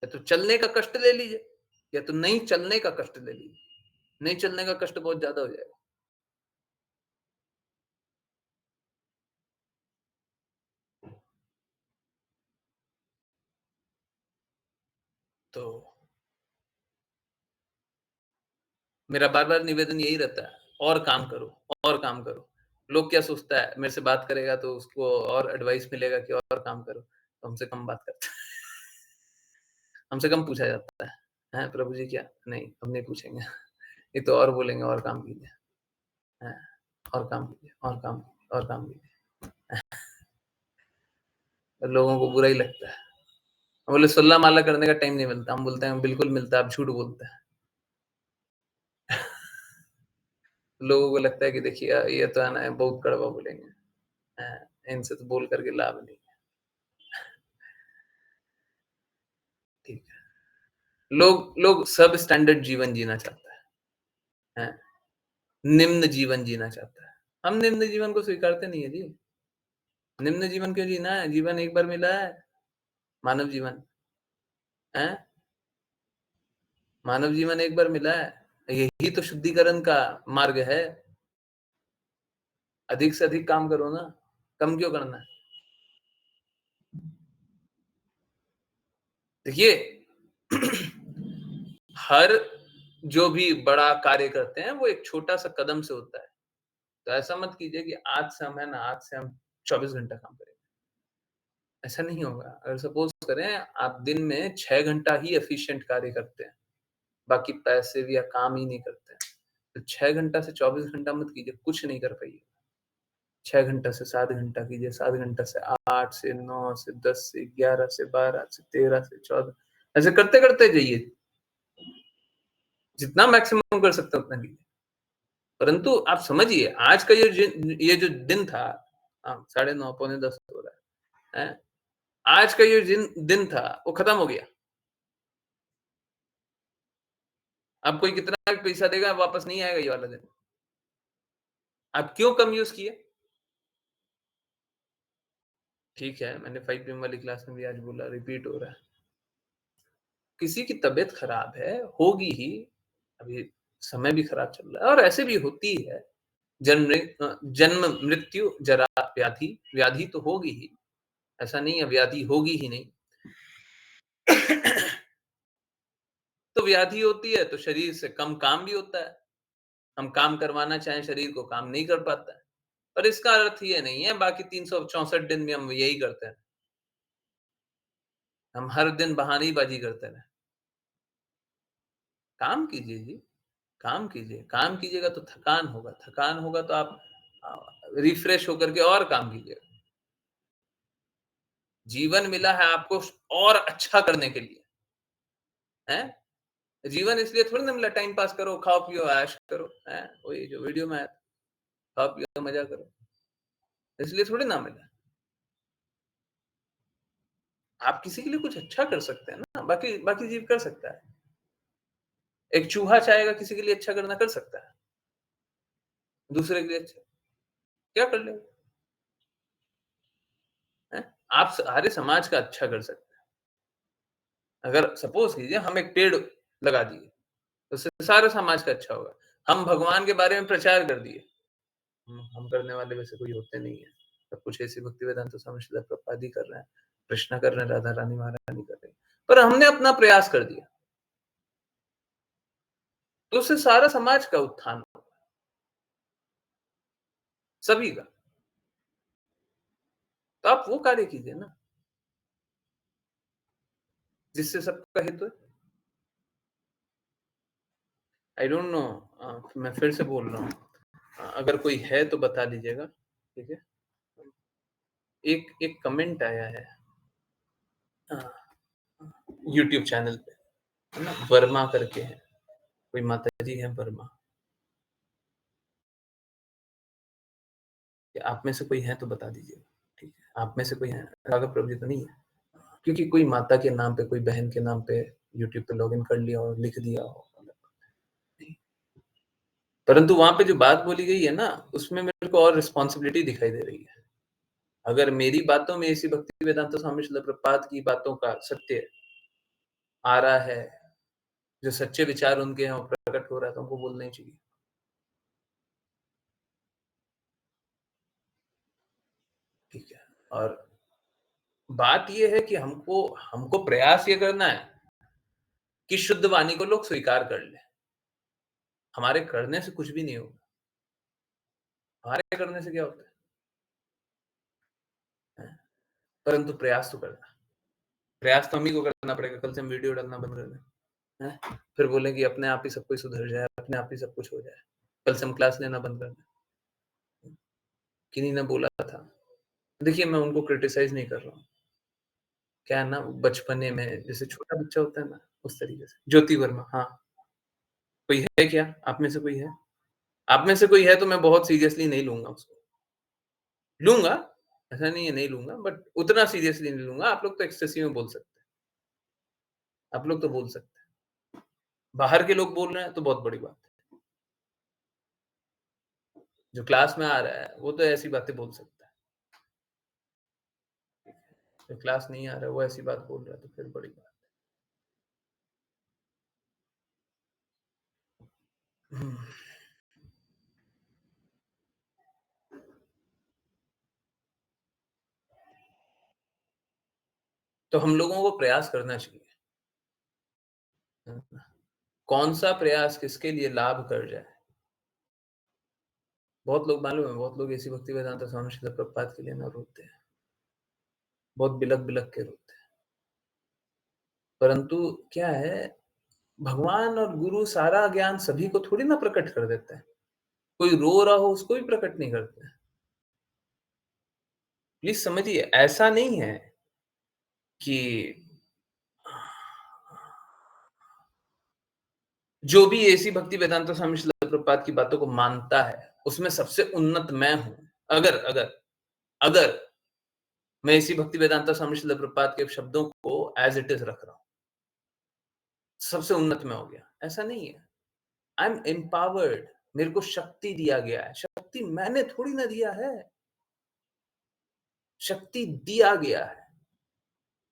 या तो चलने का कष्ट ले लीजिए, या तो नहीं चलने का कष्ट ले लीजिए। नहीं चलने का कष्ट बहुत ज्यादा हो जाएगा। तो मेरा बार-बार निवेदन यही रहता है, और काम करो, और काम करो। लोग क्या सोचता है, मेरे से बात करेगा तो उसको और एडवाइस मिलेगा कि और काम करो, तो हमसे कम बात करता है। हमसे कम पूछा जाता है, हैं प्रभु जी क्या? नहीं, हम नहीं पूछेंगे। ये तो और बोलेंगे और काम कीजिए, हैं, और काम कीजिए, और काम कीजिए, और काम कीजिए। लोगों को बुरा ही लगता है। हम बोले सुल्ला माला करने का टाइम नहीं मिलता, हम बोलते हैं बिल्कुल मिलता है, आप झूठ बोलते हैं। लोगों को लगता है कि देखिए ये तो है ना, बहुत कड़वा बोलेंगे, हैं, इनसे तो बोल करके लाभ नहीं है। ठीक है। लोग लोग सब स्टैंडर्ड जीवन जीना चाहता है, हैं? निम्न जीवन जीना चाहता है। हम निम्न जीवन को स्वीकारते नहीं है जी। निम्न जीवन क्यों जीना है? जीवन एक बार मिला है, मानव जीवन, हैं? मानव जीवन एक बार मिला है। यही तो शुद्धिकरण का मार्ग है। अधिक से अधिक काम करो ना, कम क्यों करना है? देखिए, हर जो भी बड़ा कार्य करते हैं वो एक छोटा-सा कदम से होता है। तो ऐसा मत कीजिए कि आज से हम है ना, आज से हम 24 घंटा काम करेंगे। ऐसा नहीं होगा। अगर सपोज़ करें आप दिन में 6 घंटा ही एफिशिएंट कार्य करते हैं, बाकी पैसे या काम ही नहीं करते हैं, तो 6 घंटा से 24 घंटा मत कीजिए, कुछ नहीं कर पाइए। 6 घंटा से 7 घंटा कीजिए, 7 घंटा से 8 से 9 से 10 से 11 से 12 से 13 से 14, ऐसे करते-करते जाइए। जितना मैक्सिमम कर सकते हो उतना कीजिए। परंतु आप समझिए आज का ये जो दिन था 9:30 पौने 10 हो रहा है। आज का ये दिन था वो खत्म हो गया। अब कोई कितना भी पैसा देगा वापस नहीं आएगा ये वाला दिन। आप क्यों कम यूज़ किए? ठीक है, मैंने 5 पीएम वाली क्लास में भी आज बोला, रिपीट हो रहा है। किसी की तबीयत खराब है, होगी ही, अभी समय भी खराब चल रहा है और ऐसे भी होती है। जन्म, मृत्यु, जरा, व्याधि, व्याधि तो होगी ही, ऐसा नहीं है व्याधि होगी ही नहीं। तो व्याधि होती है तो शरीर से कम काम भी होता है। हम काम करवाना चाहें शरीर को, काम नहीं कर पाता है। पर इसका अर्थ ये नहीं है बाकी 364 दिन में हम यही करते हैं। हम हर दिन बहानेबाज़ी करते रहें। काम कीजिए जी, काम कीजिए। काम कीजिएगा तो थकान होगा तो आप रिफ्रेश होकर के और काम कीजिएगा। जीवन मिला है आपको और अच्छा करने के लिए, हैं? जीवन इसलिए थोड़ी ना मिला टाइम पास करो, खाओ पियो, ऐश करो, हैं? वही जो वीडियो में आया था, खाओ पियो, मज़ा करो। इसलिए थोड़ी ना मिला। आप किसी के लिए कुछ अच्छा कर सकते हैं ना, बाकी जीव कर सकता है। एक चूहा चाहेगा किसी के लिए अच्छा करना, कर सकता है। दूसरे के लिए अच्छा, क्या कर लेगा? हैं? आप सारे समाज का अच्छा कर सकते हैं। अगर सपोज़ कीजिए हम एक पेड़ लगा दिए, तो उससे सारे समाज का अच्छा होगा। हम भगवान के बारे में प्रचार कर दिए। हम करने वाले वैसे कोई होते नहीं है। सब कुछ ऐसी भक्ति वेदांत स्वामी श्रील प्रभुपाद ही कर रहे हैं, कृष्णा कर रहे हैं, राधा रानी महारानी कर रही हैं। पर हमने अपना प्रयास कर दिया, तो उससे सारा समाज का उत्थान होगा, सभी का। तो आप वो कार्य कीजिए ना, जिससे सबका हित हो। आई डोंट नो, मैं फिर से बोल रहा हूँ, अगर कोई है तो बता दीजिएगा, ठीक है? एक कमेंट आया है यूट्यूब चैनल पे, है ना? वर्मा करके है, कोई माताजी है वर्मा। आप में से कोई है तो बता दीजिएगा, ठीक है? आप में से कोई है? राघव प्रभु जी तो नहीं है? क्योंकि कोई माता के नाम पे, कोई बहन के नाम पे यूट्यूब पे लॉगिन कर लिया और लिख दिया हो, परंतु वहां पे जो बात बोली गई है ना, उसमें मेरे को और रिस्पॉन्सिबिलिटी दिखाई दे रही है। अगर मेरी बातों में इसी भक्ति वेदांत स्वामी श्रील प्रभुपाद की बातों का सत्य आ रहा है, जो सच्चे विचार उनके हैं वो प्रकट हो रहा है, तो हमको बोलना ही चाहिए। ठीक है, और बात ये है कि हमको प्रयास ये करना है कि शुद्ध वाणी को लोग स्वीकार कर लें। हमारे करने से कुछ भी नहीं होगा। हमारे करने से क्या होता है? परंतु प्रयास तो करना। प्रयास तो हम ही को करना पड़ेगा। कल से हम वीडियो डालना बंद कर दें, हैं? फिर बोलें कि अपने आप ही सब कुछ सुधर जाए, अपने आप ही सब कुछ हो जाए। कल से हम क्लास लेना बंद कर दें। किन्हीं ने बोला था, देखिए मैं उनको क्रिटिसाइज़ नहीं कर रहा हूँ। क्या है ना, बचपने में जैसे छोटा बच्चा होता है ना, उस तरीके से। ज्योति वर्मा, हाँ। कोई है क्या? आप में से कोई है? आप में से कोई है तो मैं बहुत सीरियसली नहीं लूँगा उसको। लूँगा, ऐसा नहीं है नहीं लूँगा, बट उतना सीरियसली नहीं लूँगा। आप लोग तो एक्सेसिव में बोल सकते हैं। आप लोग तो बोल सकते हैं। बाहर के लोग बोल रहे हैं तो बहुत बड़ी बात है। जो क्लास में आ रहा है, वो तो ऐसी बातें बोल सकता है। जो क्लास नहीं आ रहा है, वो ऐसी बात बोल रहा है, तो फिर बड़ी बात है। तो हम लोगों को प्रयास करना चाहिए। कौन-सा प्रयास किसके लिए लाभ कर जाए? बहुत लोग मालूम है, बहुत लोग ऐसी भक्ति वेदांत स्वामी श्रील प्रभुपाद के लिए ना रोते हैं। बहुत बिलक-बिलक के रोते हैं। परंतु क्या है, भगवान और गुरु सारा ज्ञान सभी को थोड़ी ना प्रकट कर देते हैं। कोई रो रहा हो उसको भी प्रकट नहीं करते हैं। प्लीज़ समझिए, ऐसा नहीं है कि जो भी एसी भक्ति वेदांता स्वामी श्रील प्रभुपाद की बातों को मानता है, उसमें सबसे उन्नत मैं हूं। अगर अगर अगर मैं इसी भक्ति वेदांता स्वामी श्रील प्रभुपाद के शब्दों को एज इट इज रख रहा हूं, सबसे उन्नत मैं हो गया, ऐसा नहीं है। आई एम एम्पावर्ड, मेरे को शक्ति दिया गया है। शक्ति मैंने थोड़ी ना दिया है, शक्ति दिया गया है।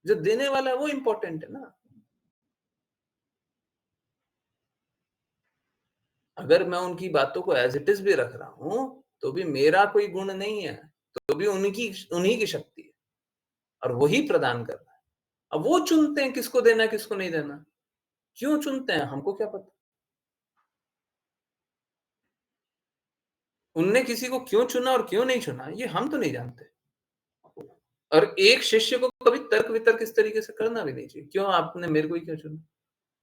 जो देने वाला है वो इंपॉर्टेंट है ना। अगर मैं उनकी बातों को एज इट इज भी रख रहा हूं, तो भी मेरा कोई गुण नहीं है, तो भी उन्हीं की शक्ति है और वही प्रदान कर रहा है। अब वो चुनते हैं किसको देना है किसको नहीं देना। क्यों चुनते हैं हमको क्या पता। उनने किसी को क्यों चुना और क्यों नहीं चुना ये हम तो नहीं जानते। और एक शिष्य को कभी तर्क वितर्क इस तरीके से करना भी नहीं चाहिए, क्यों आपने मेरे को ही क्यों चुना।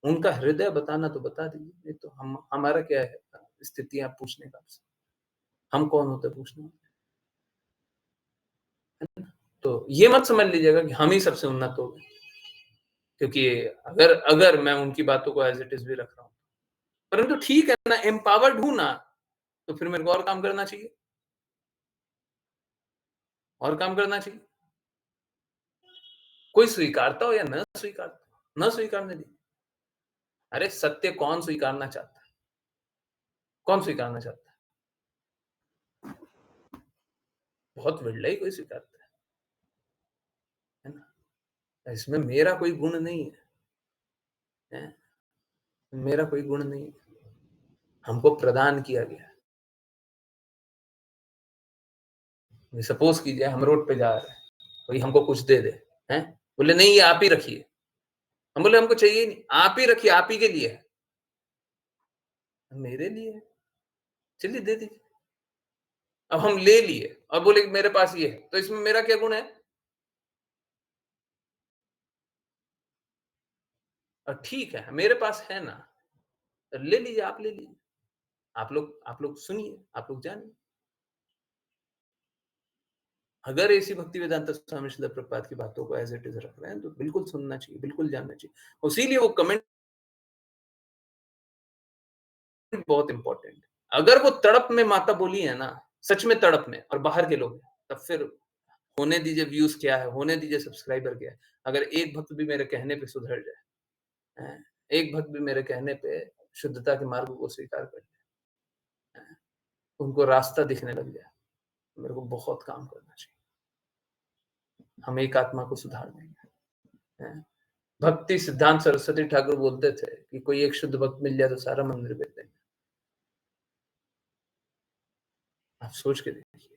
उनका हृदय बताना तो बता दीजिए, नहीं तो हमारा क्या है स्थितियां पूछने का। हम कौन होते पूछने। तो ये मत समझ लीजिएगा कि हम ही सबसे उन्नत हो गए, क्योंकि अगर अगर मैं उनकी बातों को एज इट इज भी रख रहा हूं, परंतु ठीक है ना, एम्पावर्ड हूं ना, तो फिर मेरे को और काम करना चाहिए, और काम करना चाहिए। कोई स्वीकारता हो या न स्वीकारता, न स्वीकारने दी। अरे सत्य कौन स्वीकारना चाहता है, कौन स्वीकारना चाहता है। बहुत विरला ही कोई स्वीकारता है ना। इसमें मेरा कोई गुण नहीं है, मेरा कोई गुण नहीं है, हमको प्रदान किया गया। सपोज कीजिए हम रोड पे जा रहे हैं, कोई हमको कुछ दे दे, हैं, बोले नहीं ये आप ही रखिए। हम बोले हमको चाहिए नहीं, आप ही रखिए, आप ही के लिए है। मेरे लिए है, चलिए दे दीजिए। अब हम ले लिए और बोले मेरे पास ये है, तो इसमें मेरा क्या गुण है। और ठीक है मेरे पास है ना, तो ले लीजिए, आप ले लीजिए। आप लोग सुनिए, आप लोग जानिए। अगर ऐसी भक्ति वेदांत स्वामी श्रील प्रभुपाद की बातों को एज इट इज रख रहे हैं तो बिल्कुल सुनना चाहिए, बिल्कुल जानना चाहिए। इसीलिए वो कमेंट बहुत इंपॉर्टेंट। अगर वो तड़प में माता बोली है ना, सच में तड़प में, और बाहर के लोग, तब फिर होने दीजिए व्यूज क्या है, होने दीजिए सब्सक्राइबर क्या है। अगर एक भक्त भी मेरे कहने पे सुधर जाए, एक भक्त भी मेरे कहने पे शुद्धता के मार्ग को स्वीकार कर जाए, उनको रास्ता दिखने लग जाए, मेरे को बहुत काम करना चाहिए। हम एक आत्मा को सुधार देंगे। भक्ति सिद्धांत सरस्वती ठाकुर बोलते थे कि कोई एक शुद्ध भक्त मिल जाए तो सारा मंदिर बेच देंगे। आप सोच के देखिए,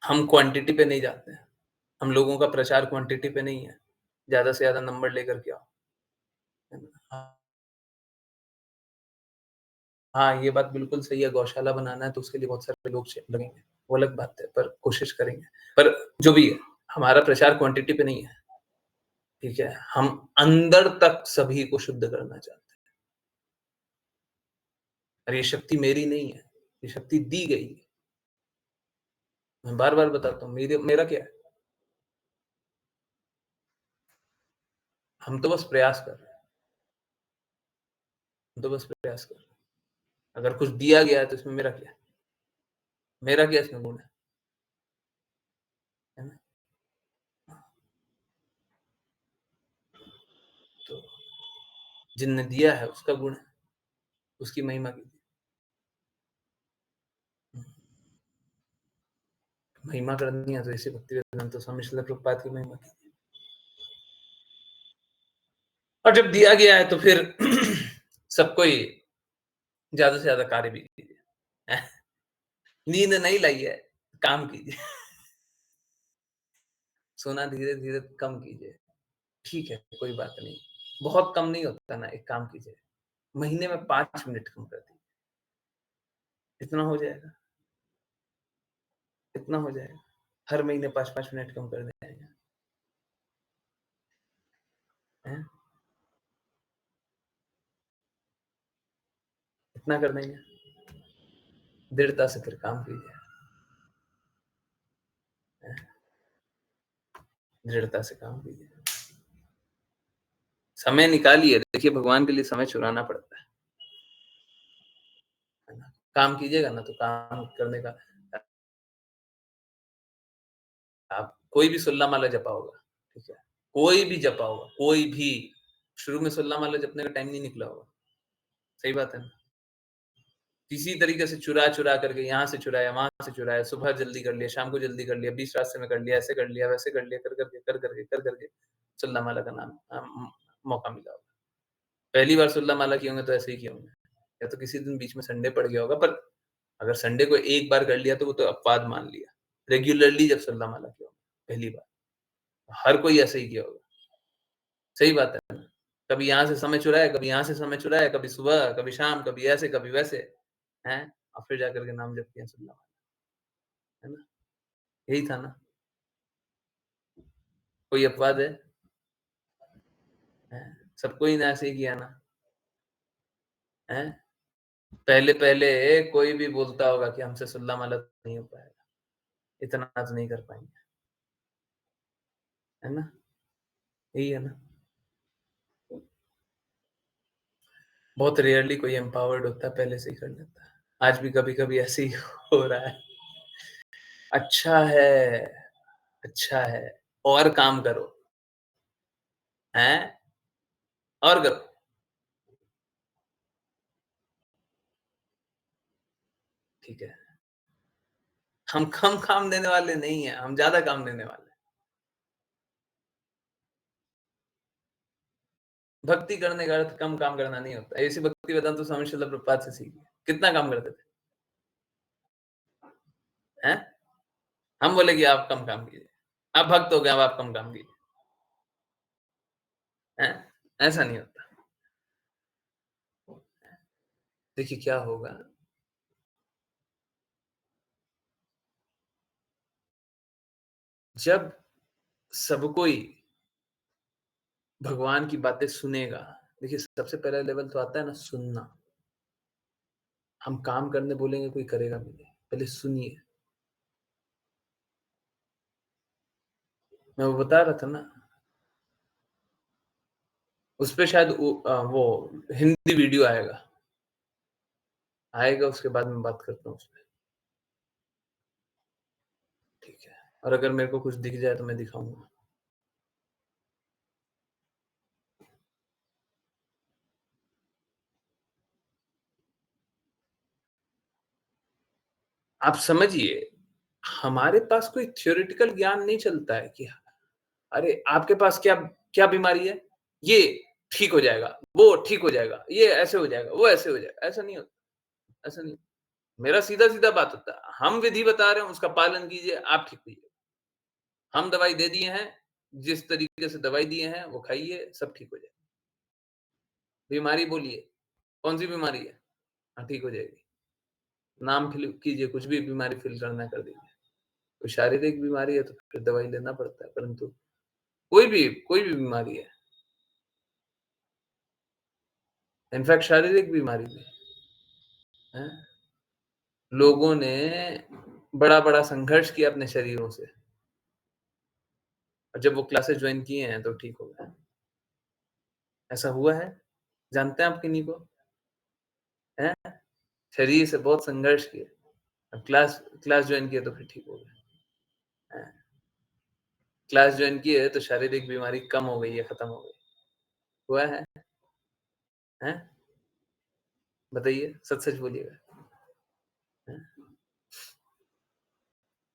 हम क्वांटिटी पे नहीं जाते हैं, हम लोगों का प्रचार क्वांटिटी पे नहीं है, ज्यादा से ज्यादा नंबर लेकर के आओ। हाँ ये बात बिल्कुल सही है, गौशाला बनाना है तो उसके लिए बहुत सारे लोग लगेंगे, वो अलग बात है, पर कोशिश करेंगे। पर जो भी है, हमारा प्रचार क्वांटिटी पे नहीं है, ठीक है। हम अंदर तक सभी को शुद्ध करना चाहते हैं, और ये शक्ति मेरी नहीं है, ये शक्ति दी गई है। मैं बार बार बताता हूँ, मेरा क्या है, हम तो बस प्रयास कर रहे हैं, हम तो बस प्रयास कर रहे हैं। अगर कुछ दिया गया है तो इसमें मेरा क्या है, मेरा क्या इसमें गुण है ना। तो जिनने दिया है उसका गुण है, उसकी महिमा कीजिए। महिमा करनी है तो इसे भक्ति वेदांत स्वामी श्रील प्रभुपाद की महिमा कीजिए। और जब दिया गया है तो फिर सबको ही ज्यादा से ज्यादा कार्य भी कीजिए। नींद नहीं लाई है, काम कीजिए। सोना धीरे धीरे कम कीजिए, ठीक है कोई बात नहीं, बहुत कम नहीं होता ना। एक काम कीजिए, महीने में 5 मिनट कम कर दीजिए, इतना हो जाएगा, इतना हो जाएगा। हर महीने 5-5 मिनट कम कर देंगे, इतना कर देंगे। दृढ़ता से फिर काम कीजिए, दृढ़ता से काम कीजिए। समय निकालिए, देखिए भगवान के लिए समय चुराना पड़ता है ना? काम कीजिएगा ना तो काम करने का आप कोई भी सुल्ला माला जपा होगा, ठीक है? कोई भी जपा होगा, कोई भी शुरू में सुल्ला माला जपने का टाइम नहीं निकला होगा, सही बात है ना? किसी तरीके से चुरा-चुरा करके यहाँ से चुराया, वहाँ से चुराया, सुबह जल्दी कर लिया, शाम को जल्दी कर लिया, बीच रास्ते में कर लिया, ऐसे कर लिया, वैसे कर लिया, कर करके सुल्ला माला का नाम मौका मिला होगा। पहली बार सुल्ला माला किए होंगे तो ऐसे ही किए होंगे, या तो किसी दिन बीच में संडे पड़ गया होगा, पर अगर संडे को एक बार कर लिया तो वो तो अपवाद मान लिया। रेगुलरली जब सुल्ला माला किया होगा, पहली बार, हर कोई ऐसे ही किया होगा, सही बात है ना? कभी यहाँ से समय चुराया, कभी यहाँ से समय चुराया, कभी सुबह, कभी शाम, कभी ऐसे, कभी वैसे, हैं? और फिर जाकर के नाम जप किया सुल्ला माला, है ना? यही था ना? कोई अपवाद है? हैं? सबको ही ना ऐसे ही किया ना? हैं? पहले-पहले कोई भी बोलता होगा कि हमसे सुल्ला माला नहीं हो पाएगा, इतना तो नहीं कर पाएँगे, है ना? यही है ना? बहुत रेयरली कोई एम्पावर्ड होता है, पहले से ही कर लेता है। आज भी कभी-कभी ऐसे ही हो रहा है। अच्छा अच्छा है, और काम करो, हैं? और करो। ठीक है। हम कम काम देने वाले नहीं हैं, हम ज़्यादा काम देने वाले हैं। भक्ति करने का अर्थ कम काम करना नहीं होता है। ऐसी भक्ति वेदांत स्वामी श्रील प्रभुपाद से सीखी। कितना काम करते थे? हैं? हम बोले कि आप कम काम कीजिए। आप भक्त हो गए, अब आप कम काम कीजिए। हैं? ऐसा नहीं होता। देखिए क्या होगा, जब सब कोई भगवान की बातें सुनेगा, देखिए सबसे पहला लेवल तो आता है ना सुनना। हम काम करने बोलेंगे, कोई करेगा भी नहीं। पहले सुनिए। मैं वो बता रहा था ना, उसपे शायद वो हिंदी वीडियो आएगा, उसके बाद मैं बात करता हूँ उसपे। ठीक है, और अगर मेरे को कुछ दिख जाए तो मैं दिखाऊँगा। आप समझिए, हमारे पास कोई थ्योरेटिकल ज्ञान नहीं चलता है कि अरे आपके पास क्या क्या बीमारी है? ये ठीक हो जाएगा, वो ठीक हो जाएगा, ये ऐसे हो जाएगा, वो ऐसे हो जाएगा। ऐसा नहीं होता, ऐसा नहीं। मेरा सीधा-सीधा बात होता है। हम विधि बता रहे हैं, उसका पालन कीजिए, आप ठीक होइए। हम दवाई दे दिए हैं, जिस तरीके से दवाई दिए हैं, वो खाइए, सब ठीक हो जाएगा। बीमारी बोलिए, कौन-सी बीमारी है? हाँ, ठीक हो जाएगी। नाम फिल कीजिए, कुछ भी बीमारी फिल करना है कर दीजिए। कोई शारीरिक बीमारी है तो फिर दवाई लेना पड़ता है, परंतु कोई भी बीमारी है, इनफैक्ट शारीरिक बीमारी भी, हैं? लोगों ने बड़ा-बड़ा संघर्ष किया अपने शरीरों से, और जब वो क्लासेस जॉइन किए हैं तो ठीक हो गए। ऐसा हुआ है? जानते हैं आप किन्हीं को? हैं? शरीर से बहुत संघर्ष किए, अब क्लास क्लास जॉइन किए तो फिर ठीक हो गए। हैं? क्लास जॉइन किए तो शारीरिक बीमारी कम हो गई या खत्म हो गई। हुआ है? हैं? बताइए, सच-सच बोलिएगा। हैं?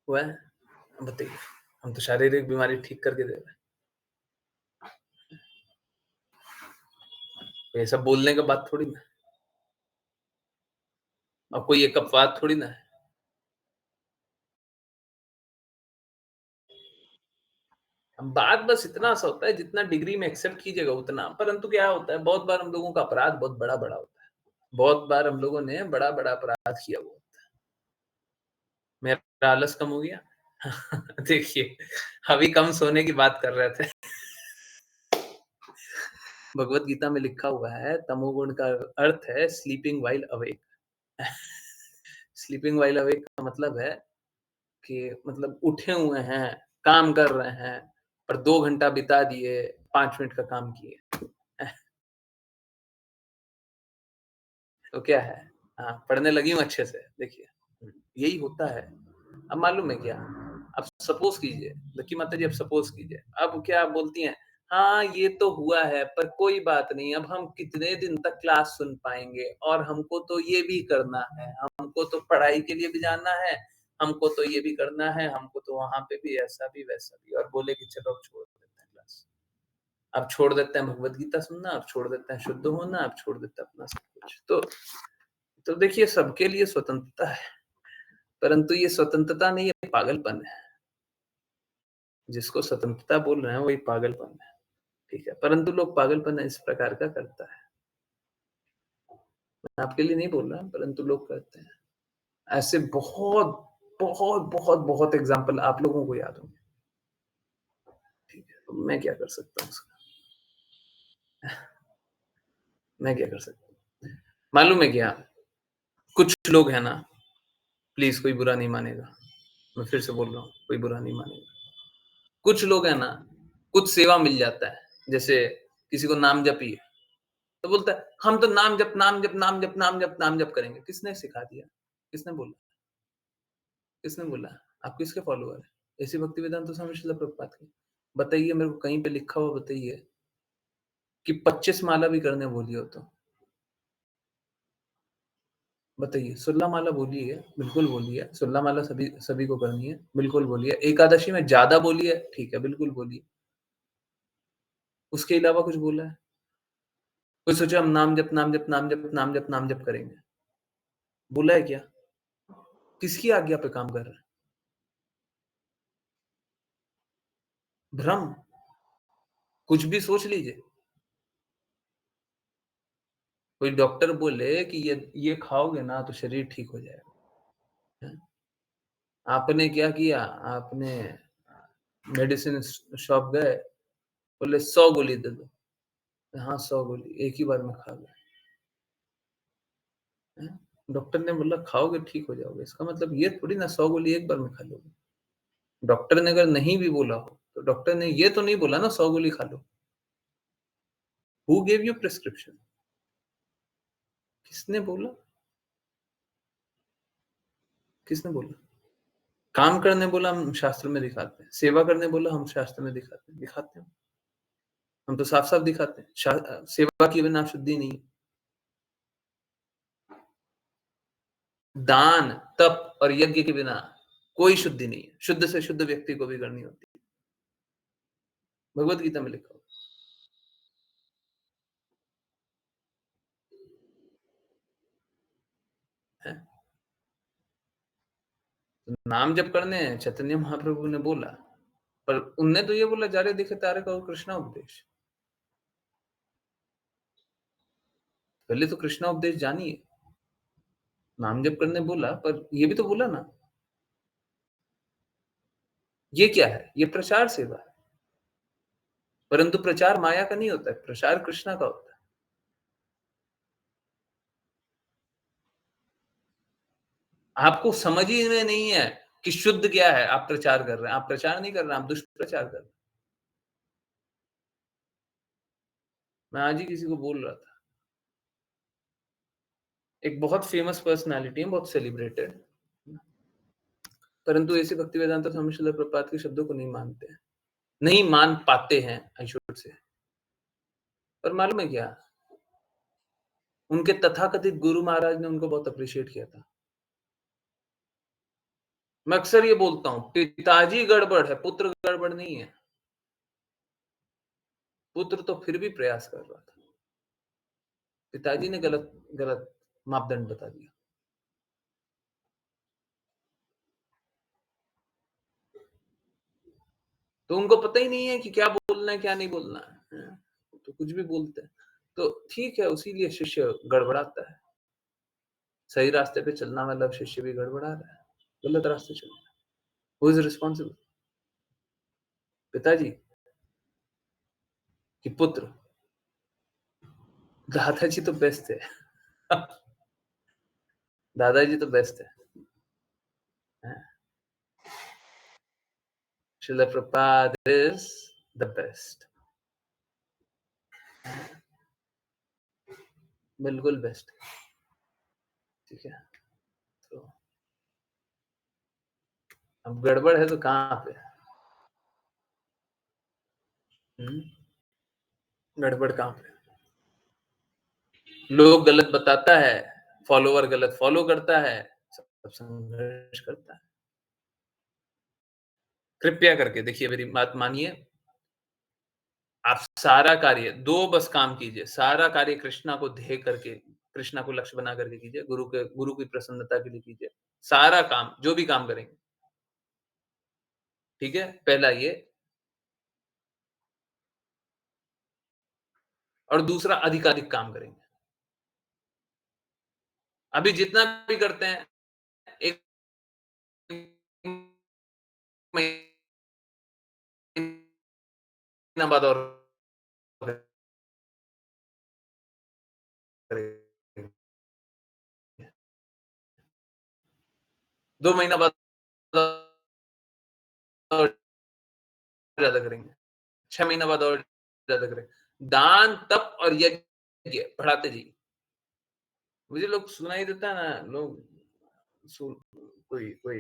हुआ है? बताइए। हम तो शारीरिक बीमारी ठीक करके दे रहे हैं। ये सब बोलने का बात थोड़ी ना है, और कोई एक अपवाद थोड़ी ना है। बात बस इतना सा होता है, जितना डिग्री में एक्सेप्ट कीजिएगा उतना, परंतु क्या होता है, बहुत बार हम लोगों का अपराध बहुत बड़ा-बड़ा होता है। बहुत बार हम लोगों ने बड़ा-बड़ा अपराध किया हुआ होता है। मेरा आलस कम हो गया? देखिए, अभी कम सोने की बात कर रहे थे। भगवत गीता में लिखा हुआ है, तमोगुण का अर्थ है sleeping while awake. Sleeping while awake का मतलब है कि मतलब उठे हुए हैं, काम कर रहे हैं, और 2 घंटा बिता दिए, 5 मिनट का काम किए। तो क्या है, हाँ, पढ़ने लगी हूँ अच्छे से, देखिए यही होता है। अब मालूम है क्या, अब सपोज कीजिए, लकी माता जी, अब सपोज कीजिए, अब क्या आप बोलती हैं, हाँ ये तो हुआ है पर कोई बात नहीं, अब हम कितने दिन तक क्लास सुन पाएंगे, और हमको तो ये भी करना है, हमको तो पढ़ाई के लिए भी जाना है, हमको तो ये भी करना है, हमको तो वहां पे भी ऐसा भी वैसा भी, और बोले कि चलो अब छोड़ देते हैं क्लास, अब छोड़ देते हैं भगवत गीता सुनना, अब छोड़ देते हैं शुद्ध होना, अब छोड़ देते हैं अपना सब कुछ। तो देखिए सबके लिए स्वतंत्रता है, परंतु ये स्वतंत्रता नहीं है, पागलपन है। जिसको स्वतंत्रता बोल रहे हैं वही पागलपन है, ठीक है। परंतु लोग पागलपन इस प्रकार का करता है, मैं आपके लिए नहीं बोल रहा, परंतु लोग करते हैं। ऐसे बहुत बहुत बहुत बहुत एग्जाम्पल आप लोगों को याद होंगे, ठीक है। तो मैं क्या कर सकता हूँ उसका, मैं क्या कर सकता हूँ। मालूम है क्या, कुछ लोग हैं ना, प्लीज कोई बुरा नहीं मानेगा, मैं फिर से बोल रहा हूँ, कोई बुरा नहीं मानेगा। कुछ लोग हैं ना, कुछ सेवा मिल जाता है, जैसे किसी को नाम जपी है, तो बोलता है हम तो नाम जप नाम जप नाम जप नाम जप नाम जप करेंगे। किसने सिखा दिया, किसने बोला, किसने बोला, आप किसके फॉलोअर है। ऐसी भक्ति वेदांत स्वामी श्रील प्रभुपाद की बताइए, मेरे को कहीं पे लिखा हुआ बताइए कि 25 माला भी करने बोली हो तो बताइए। 16 माला बोली है, बिल्कुल बोली है, 16 माला सभी सभी को करनी है, बिल्कुल बोली है। एकादशी में ज्यादा बोली है, ठीक है, बिल्कुल बोली है। उसके अलावा कुछ बोला है, कोई सोचे हम नाम जप नाम जप नाम जप नाम जप नाम जप करेंगे, बोला है क्या, किसकी आज्ञा पे काम कर रहा है, भ्रम, कुछ भी सोच लीजिए। कोई डॉक्टर बोले कि ये खाओगे ना तो शरीर ठीक हो जाएगा, हैं? आपने क्या किया, आपने मेडिसिन शॉप गए, बोले 100 गोली दे दो, हाँ 100 गोली एक ही बार में खा गए, हैं? डॉक्टर ने बोला खाओगे ठीक हो जाओगे, इसका मतलब ये थोड़ी ना 100 गोली एक बार में खा लोगे। डॉक्टर ने अगर नहीं भी बोला हो तो डॉक्टर ने ये तो नहीं बोला ना 100 गोली खा लो। हु गेव यू प्रिस्क्रिप्शन, किसने बोला, किसने बोला। काम करने बोला हम शास्त्र में दिखाते हैं, सेवा करने बोला हम शास्त्र में दिखाते हैं, हम तो साफ साफ दिखाते हैं, सेवा के बिना शुद्धि नहीं है। दान तप और यज्ञ के बिना कोई शुद्धि नहीं है, शुद्ध से शुद्ध व्यक्ति को भी करनी होती है, भगवत गीता में लिखा है। नाम जप करने चैतन्य महाप्रभु ने बोला, पर उनने तो ये बोला जारे दिखे तारे का कृष्णा उपदेश, पहले तो कृष्णा उपदेश जानिए। नाम जप करने बोला, पर ये भी तो बोला ना, ये क्या है, ये प्रचार सेवा है, परंतु प्रचार माया का नहीं होता है, प्रचार कृष्णा का होता है। आपको समझ ही में नहीं है कि शुद्ध क्या है, आप प्रचार कर रहे हैं, आप प्रचार नहीं कर रहे हैं, आप दुष्प्रचार कर रहे हैं। मैं आज ही किसी को बोल रहा था, एक बहुत फेमस पर्सनालिटी है, बहुत सेलिब्रेटेड, परंतु ऐसे भक्ति वेदांत स्वामी श्रील प्रभुपाद के शब्दों को नहीं मानते हैं, नहीं मान पाते हैं, आई शुड से। पर मालूम है क्या, उनके तथाकथित गुरु महाराज ने उनको बहुत अप्रिशिएट किया था। मैं अक्सर ये बोलता हूं, पिताजी गड़बड़ है, पुत्र गड़बड़ नहीं है। पुत्र तो फिर भी प्रयास कर रहा था, पिताजी ने गलत गलत मापदंड बता दिया। तो उनको पता ही नहीं है कि क्या बोलना है क्या नहीं बोलना है, तो कुछ भी बोलते हैं। तो ठीक है, उसी लिए शिष्य गड़बड़ाता है, सही रास्ते पे चलना वाला शिष्य भी गड़बड़ा रहा है, गलत रास्ते चल रहा है। हु इज रिस्पॉन्सिबल, पिताजी कि पुत्र। दादाजी तो बेस्ट है दादाजी तो बेस्ट है। Srila Prabhupada is the best, बिल्कुल बेस्ट। ठीक है, तो अब गड़बड़ है तो कहाँ पे? गड़बड़ कहाँ पे? लोग गलत बताता है, फॉलोवर गलत फॉलो करता है, सब संघर्ष करता है। कृपया करके देखिए मेरी बात मानिए, आप सारा कार्य 2 बस काम कीजिए, सारा कार्य कृष्णा को ध्येय करके, कृष्णा को लक्ष्य बना करके कीजिए, गुरु की प्रसन्नता के लिए कीजिए। सारा काम, जो भी काम करेंगे, ठीक है? पहला ये और दूसरा अधिकाधिक काम करेंगे। अभी जितना भी करते हैं, 1 महीना बाद और करेंगे। 2 महीना बाद और ज़्यादा करेंगे। 6 महीना बाद और ज़्यादा करेंगे। दान, तप और यज्ञ बढ़ाते जाइए। मुझे लोग सुनाई देता है ना, लोग सु कोई कोई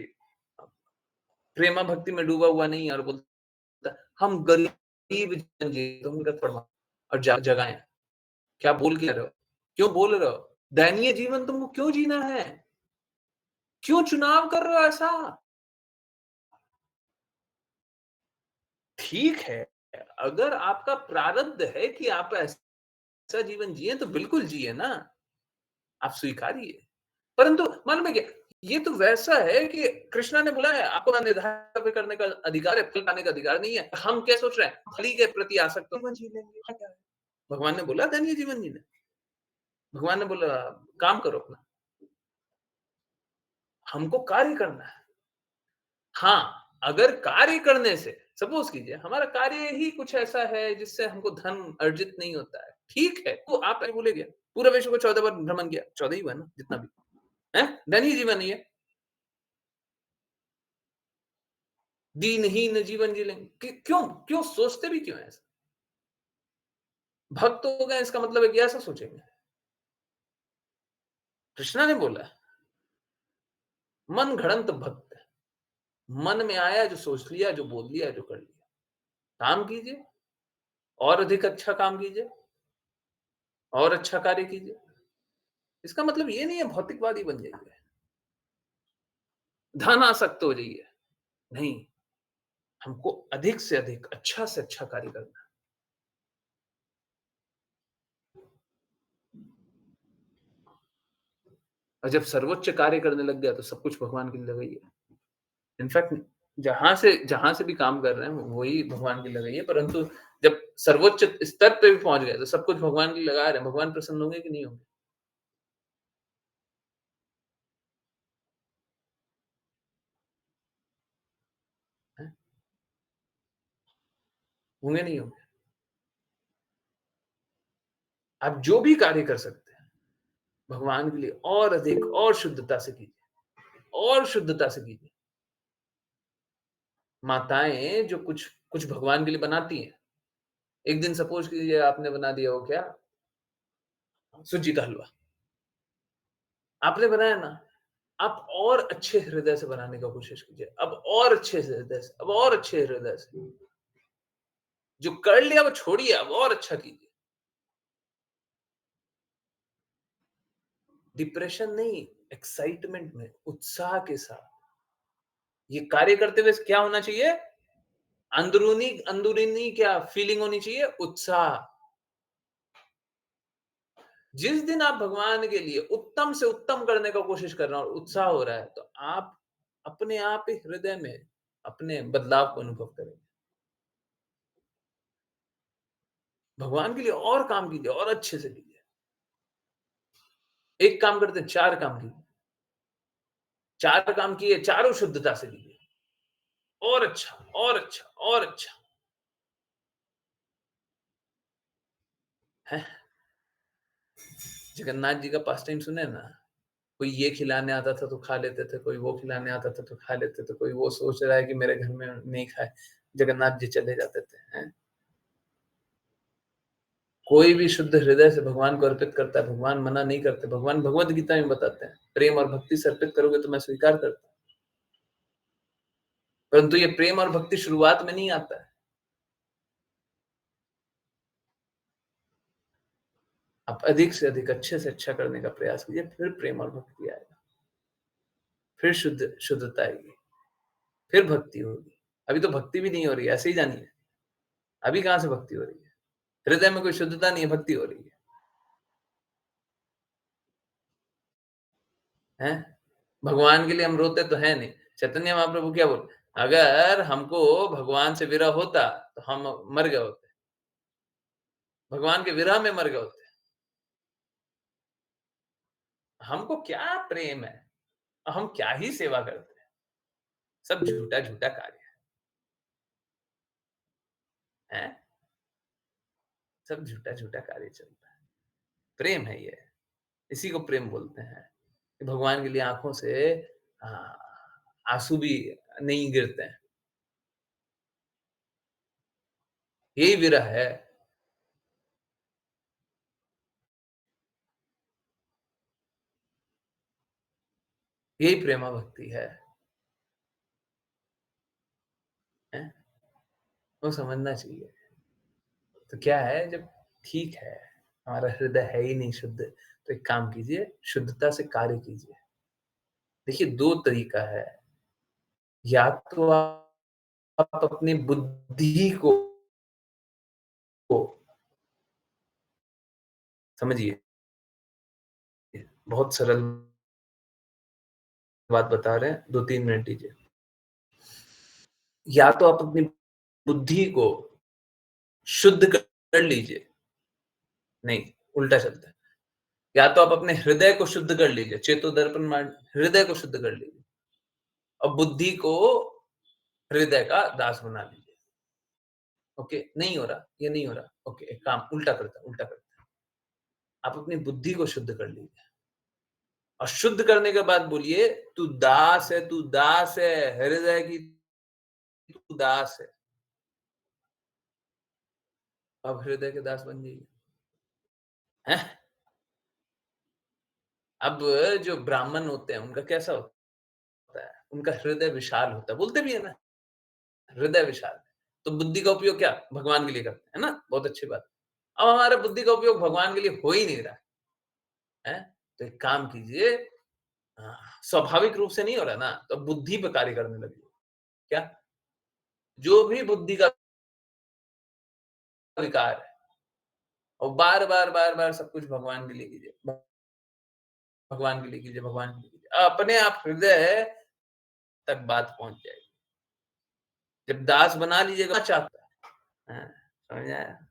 प्रेमा भक्ति में डूबा हुआ नहीं है और बोलता है, हम गरीब जीवन जी तो उनका फरमा और जगाएँ। क्या बोल के रहे हो? क्यों बोल रहे हो? दयनीय जीवन तुमको क्यों जीना है? क्यों चुनाव कर रहे हो ऐसा? ठीक है, अगर आपका प्रारब्ध है कि आप ऐसा जीवन जिए तो बिल्कुल जिए ना, आप स्वीकारिए। परंतु मालूम है क्या? ये तो वैसा है कि कृष्णा ने बोला है आपको ना निर्धारित करने का अधिकार है, फल पाने का अधिकार नहीं है। हम क्या सोच रहे हैं? फल के प्रति आसक्त जीवन जी लेंगे, क्या है? भगवान ने बोला दयनीय जीवन जीने। भगवान ने बोला काम करो अपना। हमको कार्य करना है। हाँ, अगर कार्य करने से सपोज़ कीजिए हमारा कार्य ही कुछ ऐसा है जिससे हमको धन अर्जित नहीं होता है, ठीक है, तो आप ऐसे बोलेंगे, पूरे विश्व को 14 बार भ्रमण किया, 14 ही हुआ ना जितना भी, हैं? दयनीय जीवन है ये, दीनहीन जीवन जी लेंगे, क्यों? क्यों सोचते भी क्यों हैं ऐसा? भक्त हो गए इसका मतलब है कि ऐसा सोचेंगे। कृष्णा ने बोला है, मन घड़ंत भक्त है, मन में आया जो सोच लिया, जो बोल लिया, जो कर लिया। काम कीजिए, और अधिक अच्छा काम कीजिए, और अच्छा कार्य कीजिए। इसका मतलब ये नहीं है भौतिकवादी बन जाइए, धनासक्त हो जाइए, नहीं, हमको अधिक से अधिक, अच्छा से अच्छा कार्य करना है। और जब सर्वोच्च कार्य करने लग गया तो सब कुछ भगवान के लिए लगाइए। इनफैक्ट जहाँ से भी काम कर रहे हैं वही भगवान के लिए लगाइए, परंतु जब सर्वोच्च स्तर पे भी पहुँच गए तो सब कुछ भगवान के लिए लगा रहे हैं, भगवान प्रसन्न होंगे कि नहीं होंगे? हैं? होंगे नहीं होंगे? आप जो भी कार्य कर सकते हैं, भगवान के लिए और अधिक और शुद्धता से कीजिए, और शुद्धता से कीजिए। माताएँ जो कुछ कुछ भगवान के लिए बनाती हैं, एक दिन सपोज़ कीजिए आपने बना दिया हो क्या? सूजी का हलवा। आपने बनाया ना, आप और अच्छे हृदय से बनाने का कोशिश कीजिए। अब और अच्छे से हृदय से, अब और अच्छे हृदय से। जो कर लिया वो छोड़िए, अब और अच्छा कीजिए। डिप्रेशन नहीं, एक्साइटमेंट में, उत्साह के साथ। ये कार्य करते हुए क्या होना चाहिए? अंदरूनी अंदरूनी क्या फीलिंग होनी चाहिए? उत्साह। जिस दिन आप भगवान के लिए उत्तम से उत्तम करने का कोशिश कर रहे हैं और उत्साह हो रहा है, तो आप अपने आप ही हृदय में अपने बदलाव को अनुभव करेंगे। भगवान के लिए और काम कीजिए और अच्छे से कीजिए। एक काम करते हैं, 4 काम कीजिए। 4 काम किए, चारों शुद्धता से कीजिए। और अच्छा, और अच्छा, और अच्छा। हैं? जगन्नाथ जी का पास टाइम सुने ना? कोई ये खिलाने आता था तो खा लेते थे, कोई वो खिलाने आता था तो खा लेते थे, कोई वो सोच रहा है कि मेरे घर में नहीं खाए, जगन्नाथ जी चले जाते थे, हैं? कोई भी शुद्ध हृदय से भगवान को अर्पित करता है, भगवान मना नहीं करते। भगवान भगवत गीता में बताते हैं, प्रेम और भक्ति से अर्पित करोगे तो मैं स्वीकार करता हूं। परंतु ये प्रेम और भक्ति शुरुआत में नहीं आता है। आप अधिक से अधिक अच्छे से अच्छा करने का प्रयास कीजिए, फिर प्रेम और भक्ति आएगा, फिर शुद्धता आएगी, फिर भक्ति होगी। अभी तो भक्ति भी नहीं हो रही है, ऐसे ही जानिए। अभी कहां से भक्ति हो रही है? हृदय में कोई शुद्धता नहीं है, भक्ति हो रही है? भगवान के लिए हम रोते तो है नहीं। चैतन्य महाप्रभु क्या बोलते, अगर हमको भगवान से विरह होता तो हम मर गए होते, भगवान के विरह में मर गए होते। हमको क्या प्रेम है, हम क्या ही सेवा करते हैं, सब झूठा झूठा कार्य है, सब झूठा झूठा कार्य चलता है। प्रेम है ये, इसी को प्रेम बोलते हैं कि भगवान के लिए आंखों से आंसू भी नहीं गिरते हैं, यही विरह है। यही प्रेमा भक्ति है, हैं? वो समझना चाहिए। तो क्या है, जब ठीक है हमारा हृदय है ही नहीं शुद्ध, तो एक काम कीजिए, शुद्धता से कार्य कीजिए। देखिए, दो तरीका है, या तो आप अपनी बुद्धि को समझिए, बहुत सरल बात बता रहे हैं, 2-3 मिनट दीजिए। या तो आप अपनी बुद्धि को शुद्ध कर लीजिए, नहीं, उल्टा चलता है। या तो आप अपने हृदय को शुद्ध कर लीजिए, चेतो दर्पण मार्ग, हृदय को शुद्ध कर लीजिए और बुद्धि को हृदय का दास बना लीजिए। ओके, नहीं हो रहा, ये नहीं हो रहा, ओके, एक काम उल्टा करता है। आप अपनी बुद्धि को शुद्ध कर लीजिए और शुद्ध करने के बाद बोलिए, तू दास है, तू दास है, हृदय की तू दास है। अब हृदय के दास बन जाइए, हैं? अब जो ब्राह्मण होते हैं उनका कैसा होता है, उनका हृदय विशाल होता है, बोलते भी है ना, हृदय विशाल है। तो बुद्धि का उपयोग क्या भगवान के लिए करते हैं ना, बहुत अच्छी बात। अब हमारा बुद्धि का उपयोग भगवान के लिए हो ही नहीं रहा है, तो एक काम कीजिए, स्वाभाविक रूप से नहीं हो रहा ना, तो बुद्धि पे कार्य करने लगिए। क्या, जो भी बुद्धि का विकार है, और बार बार बार बार सब कुछ भगवान के लिए कीजिए, भगवान के लिए कीजिए, भगवान के लिए कीजिए, अपने आप हृदय तक बात पहुंच जाएगी। जब दास बना लीजिएगा चाहता है, समझ आया?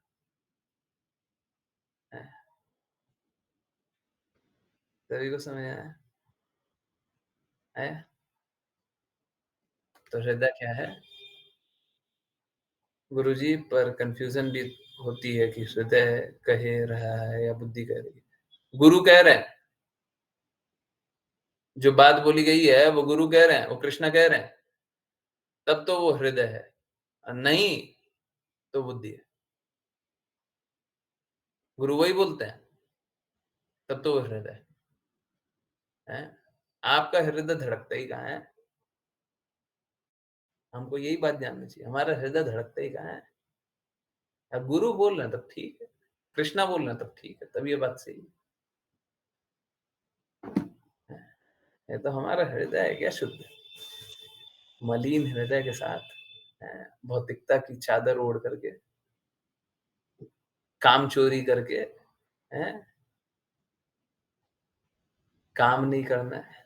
सभी को समझ आया है? तो हृदय क्या है गुरुजी, पर कंफ्यूजन भी होती है कि हृदय कह रहा है या बुद्धि कह रही है। गुरु कह रहे हैं, जो बात बोली गई है वो गुरु कह रहे हैं, वो कृष्णा कह रहे हैं, तब तो वो हृदय है, और नहीं तो बुद्धि है। गुरु वही बोलते हैं, तब तो वो हृदय है। आपका हृदय धड़कता ही कहाँ है? हमको यही बात जाननी चाहिए, हमारा हृदय धड़कता ही कहाँ है? अब गुरु बोल रहे हैं तब ठीक है, कृष्णा बोल रहे हैं तब ठीक है, तब ये बात सही है। ये तो हमारा हृदय है क्या शुद्ध, मलिन हृदय के साथ भौतिकता की चादर ओढ़ करके, काम चोरी करके, हैं, काम नहीं करना है,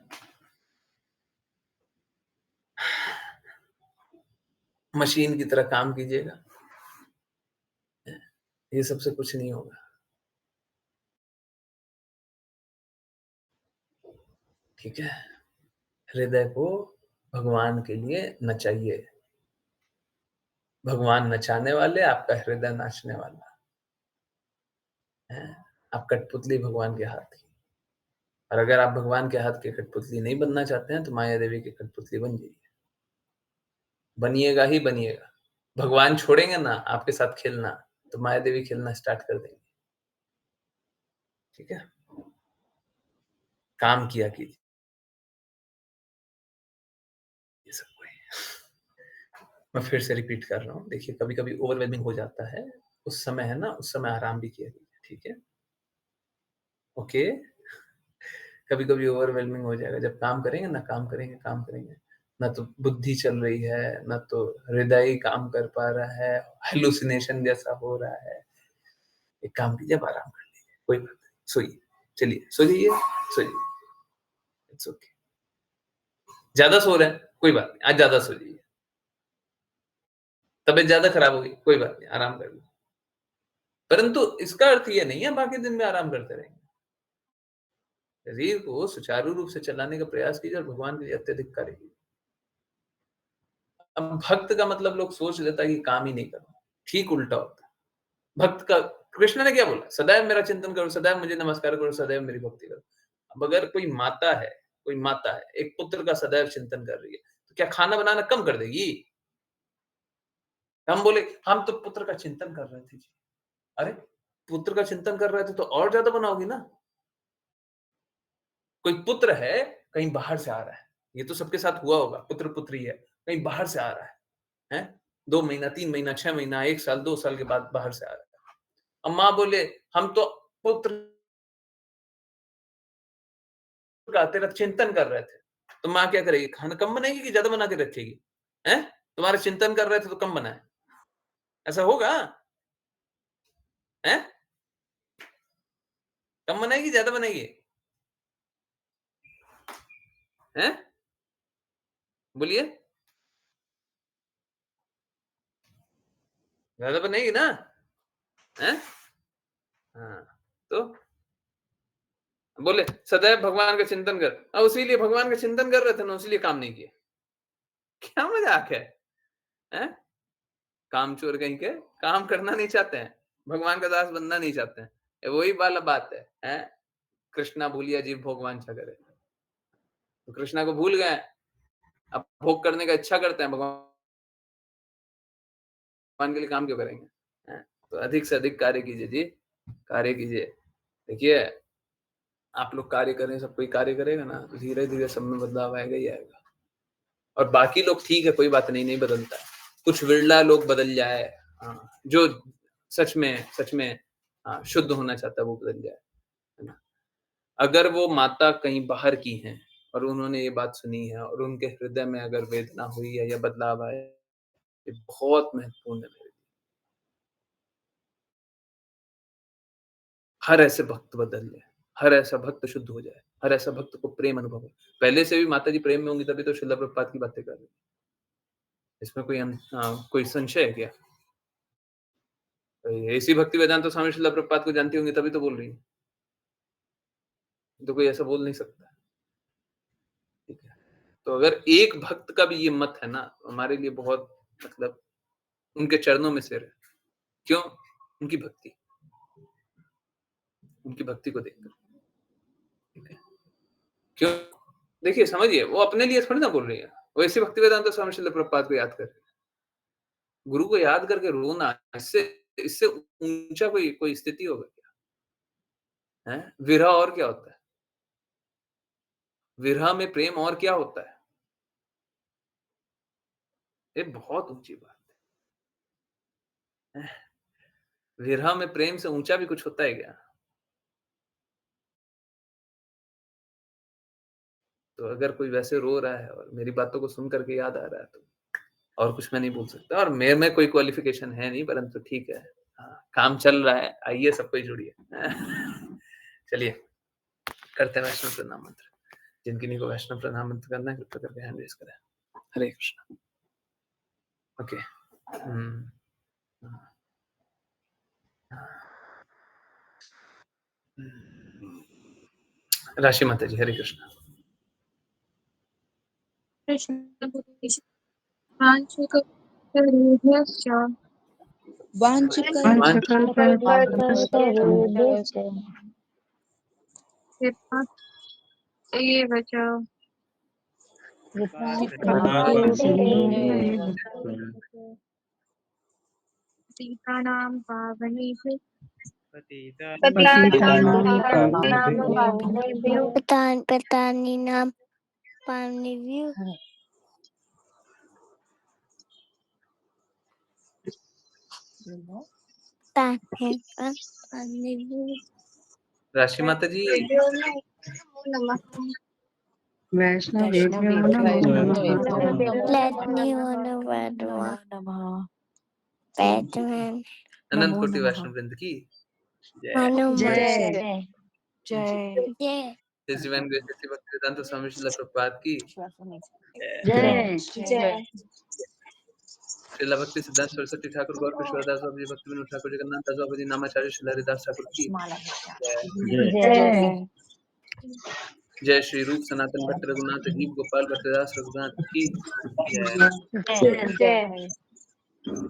मशीन की तरह काम कीजिएगा, ये सबसे कुछ नहीं होगा। ठीक है, हृदय को भगवान के लिए नचाइए, भगवान नचाने वाले, आपका हृदय नाचने वाला है। आप कठपुतली भगवान के हाथ की, और अगर आप भगवान के हाथ की कठपुतली नहीं बनना चाहते हैं तो माया देवी की कठपुतली बन जाइए, बनिएगा ही बनिएगा। भगवान छोड़ेंगे ना आपके साथ खेलना, तो माया देवी खेलना स्टार्ट कर देंगे। ठीक है, काम किया कीजिए सब कोई। मैं फिर से रिपीट कर रहा हूँ, देखिए कभी-कभी ओवरवेलमिंग हो जाता है, उस समय है ना, उस समय आराम भी किया कीजिए, ठीक है? ओके? कभी-कभी ओवरवेलमिंग हो जाएगा, जब काम करेंगे ना, काम करेंगे, ना तो बुद्धि चल रही है, ना तो हृदय काम कर पा रहा है, हैलुसिनेशन जैसा हो रहा है। एक काम कीजिए, अब आराम कर लीजिए, कोई बात नहीं, सोइए, चलिए सो जाइए, सोइए, इट्स ओके। ज़्यादा सो रहे हैं, कोई बात नहीं, आज ज़्यादा सो जाइए। तबीयत ज़्यादा खराब हो गई, कोई बात नहीं, आराम कर लीजिए। परंतु इसका अर्थ ये नहीं है बाकी दिन में आराम करते रहेंगे। शरीर को सुचारू रूप से चलाने का प्रयास कीजिए और भगवान के लिए अत्यधिक कार्य कीजिए। अब भक्त का मतलब लोग सोच लेता है कि काम ही नहीं करना, ठीक उल्टा होता है। भक्त का कृष्ण ने क्या बोला? सदैव मेरा चिंतन करो, सदैव मुझे नमस्कार करो, सदैव मेरी भक्ति करो। अब अगर कोई माता है, एक पुत्र का सदैव चिंतन कर रही है, तो क्या खाना बनाना कम कर देगी? हम बोले, हम तो पुत्र का चिंतन कर रहे थे जी। अरे! पुत्र का चिंतन कर रहे थे तो और ज़्यादा बनाओगी ना। कोई पुत्र है, कहीं बाहर से आ रहा है। ये तो सबके साथ हुआ होगा, पुत्र-पुत्री है, कहीं बाहर से आ रहा है, हैं? 2 महीना, 3 महीना, 6 महीना, 1 साल, 2 साल के बाद बाहर से आ रहा है। अब माँ बोले, हम तो पुत्र का तेरा चिंतन कर रहे थे। तो माँ क्या करेगी? खाना कम बनाएगी कि ज़्यादा बना के रखेगी? हैं? तुम्हारा चिंतन कर रहे थे तो कम बनाए। ऐसा होगा? हैं? कम बनाएगी, ज़्यादा बनाएगी? हैं? बोलिए? ज़्यादा बनाएगी ना? हैं? हाँ, तो बोले सदैव भगवान का चिंतन कर। अब इसीलिए भगवान का चिंतन कर रहे थे ना, इसलिए काम नहीं किए। क्या मज़ाक है? हैं? कामचोर कहीं के, काम करना नहीं चाहते हैं, भगवान का दास बनना नहीं चाहते हैं। ये वही वाला बात है, हैं? कृष्णा भूलिया जीव भोग वांछा करे। तो कृष्णा को भूल गए, अब भोग करने का इच्छा करते हैं, भगवान के लिए काम क्यों करेंगे? हैं? तो अधिक से अधिक कार्य कीजिए जी, कार्य कीजिए। देखिए, आप लोग कार्य करें, सब कोई कार्य करेगा ना, तो धीरे-धीरे सब में बदलाव आएगा ही आएगा। और बाकी लोग ठीक है, कोई बात नहीं, नहीं बदलता है। कुछ विरला लोग बदल जाए, जो सच में शुद्ध होना चाहता है, वो बदल जाए, है ना? अगर वो माता कहीं बाहर की हैं और उन्होंने ये बात सुनी है और उनके हृदय में अगर वेदना हुई है या बदलाव आया, ये बहुत महत्वपूर्ण है मेरे लिए। हर ऐसे भक्त बदल जाए, हर ऐसा भक्त शुद्ध हो जाए, हर ऐसा भक्त को प्रेम अनुभव हो। पहले से भी माताजी प्रेम में होंगी तभी तो श्रील प्रभुपाद की बातें कर रही हैं। इसमें कोई संशय है क्या? ऐसी भक्ति वेदांत स्वामी श्रील प्रभुपाद को जानती होंगी तभी तो बोल रही हैं। तो कोई ऐसा बोल नहीं सकता, ठीक है? तो अगर एक भक्त का भी ये मत है ना, तो हमारे लिए बहुत मतलब उनके चरणों में सिर है। क्यों? उनकी भक्ति, उनकी भक्ति को देखकर, ठीक है? क्यों? देखिए समझिए, वो अपने लिए थोड़ी ना बोल रही है। वो ऐसी भक्ति वेदांत स्वामी श्रील प्रभुपाद को याद कर रही है। गुरु को याद करके रोना, इससे इससे ऊँचा कोई स्थिति होगा क्या? हैं? विरह और क्या होता है? विरह में प्रेम और क्या होता है? ये बहुत ऊँची बात है। विरह में प्रेम से ऊँचा भी कुछ होता है क्या? तो अगर कोई वैसे रो रहा है और मेरी बातों को सुन कर के याद आ रहा है तो और कुछ मैं नहीं बोल सकता और मेरे में कोई क्वालिफ़िकेशन है नहीं परंतु ठीक है। काम चल रहा है, आइए सब कोई जुड़िए। चलिए, करते हैं वैष्णव प्रणाम मंत्र। जिन-किन्हीं को वैष्णव प्रणाम मंत्र करना है कृपया करके हैंड रेज़ करें। हरे कृष्णा। ओके। हुँ। राशि माता जी, हरे कृष्णा। वाञ्छकल्पतरुभ्यश्च एव च कृपासिन्धुभ्येव पतितानां पावनेषु petani-nam panevyuh tahepan panevyuh राशि माता जी वैष्णवेभ्यो नमो नमः। Batman अनंत कोटि वैष्णव वृंद की Hanuman जय जय His Divine Grace Shri Bhaktivedanta स्वामी श्रील प्रभुपाद की जय श्रील भक्ति सिद्धांत सरस्वती ठाकुर गौर किशोरदास बाबू जी भक्ति विनोद ठाकुर जगन्नाथ दास बाबू जी नामाचार्य श्री हरिदास ठाकुर की जय जय श्री रूप सनातन भट्ट रघुनाथ जीव गोपाल भट्टदास रघुनाथ की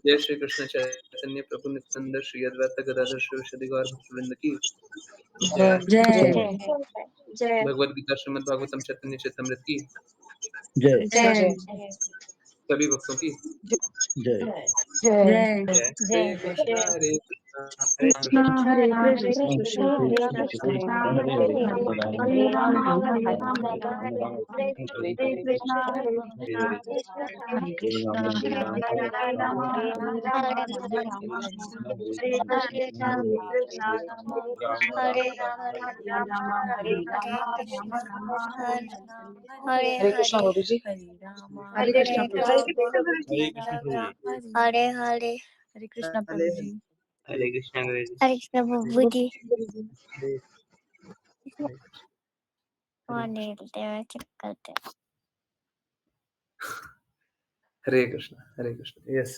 जय श्री कृष्ण चैतन्य प्रभु नित्यानंद श्री अद्वैत गदाधर शिवशदि गौर भक्तवृंद की जय भगवद गीता श्रीमद् भागवतम चैतन्य चैतमृत की जय सभी भक्तों की जय हरे कृष्णा हरे कृष्णा कृष्ण हरे कृष्ण कृष्ण कृष्ण हरे हरे राम हरे राम हरे कृष्ण हरे कृष्ण हरे कृष्ण हरे राम हरे राम हरे कृष्ण हरे राम हरे राम राम हरे हरे हरे कृष्ण गुरु जी। हरे कृष्ण प्रभु जी। हरे हरे हरे कृष्णा प्रभु जी। हरे कृष्णा गुरु जी हरे कृष्ण बब्बू जी हरे हरे कौन हिलते हुए चक्कर हरे कृष्णा यस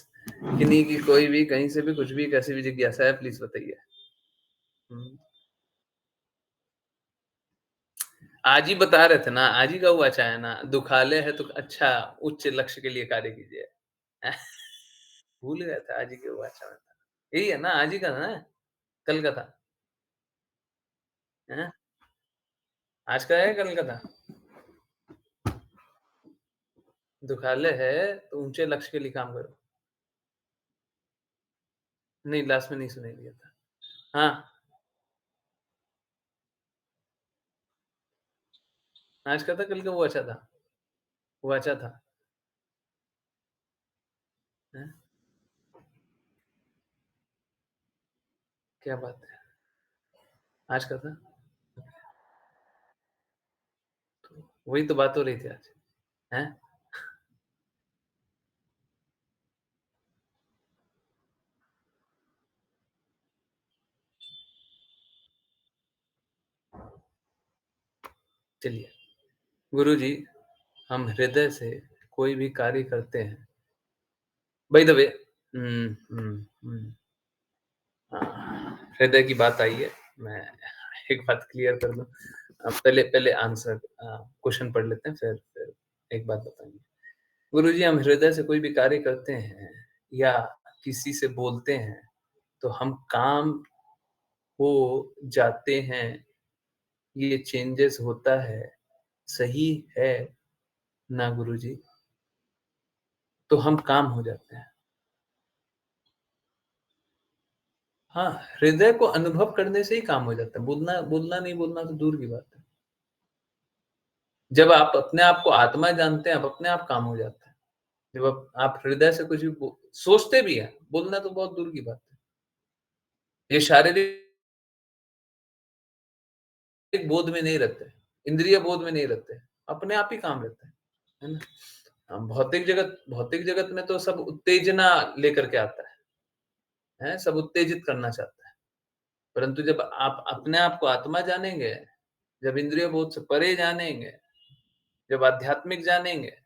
किन्हीं की कोई भी कहीं से भी कुछ भी कैसी भी जिज्ञासा है प्लीज बताइए। आज ही बता रहे थे ना, आज ही का हुआ चाहे ना, दुखालय है तो अच्छा उच्च लक्ष्य के लिए कार्य कीजिए। भूल गया था आज ही के हुआ चाहे था, यही है ना आज ही का ना, कल का था हैं? आज का है कल का था। दुखालय है तो ऊंचे लक्ष्य के लिए काम करो। नहीं लास्ट में नहीं सुनाई दिया था। हाँ आज का था कल का वो अच्छा था, वो अच्छा था हैं? क्या बात है आज का था, तो वही तो बात हो रही थी आज हैं। चलिए गुरु जी हम हृदय से कोई भी कार्य करते हैं बाय द वे। हृदय की बात आई है, मैं एक बात क्लियर कर दूं। पहले पहले आंसर क्वेश्चन पढ़ लेते हैं फिर एक बात बताएंगे। गुरु जी हम हृदय से कोई भी कार्य करते हैं या किसी से बोलते हैं तो हम काम हो जाते हैं, ये चेंजेस होता है, सही है ना गुरु जी? तो हम काम हो जाते हैं। हाँ हृदय को अनुभव करने से ही काम हो जाता है, बोलना बोलना नहीं बोलना तो दूर की बात है। जब आप अपने आप को आत्मा जानते हैं, आप अपने आप काम हो जाता है। जब आप हृदय से कुछ भी सोचते भी हैं, बोलना तो बहुत दूर की बात है। ये शारीरिक बोध में नहीं रहते, इंद्रिय बोध में नहीं रहते, अपने आप ही काम रहता है ना? भौतिक जगत में तो सब उत्तेजना लेकर के आता है, सब उत्तेजित करना चाहता है। परंतु जब आप अपने आप को आत्मा जानेंगे, जब इंद्रिय बोध से परे जानेंगे, जब आध्यात्मिक जानेंगे,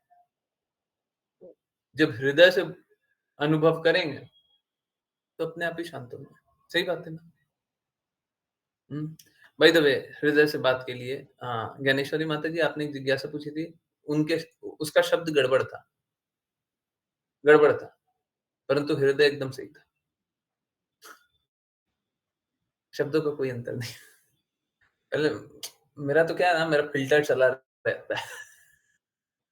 जब हृदय से अनुभव करेंगे, तो अपने आप ही शांत होंगे। सही बात है ना? बाय द वे हृदय से बात के लिए ज्ञानेश्वरी माता जी आपने एक जिज्ञासा पूछी थी, उनके उसका शब्द गड़बड़ था, परंतु हृदय एकदम सही था। शब्दों का कोई अंतर नहीं। पहले मेरा तो क्या है ना, मेरा फिल्टर चला रहता है।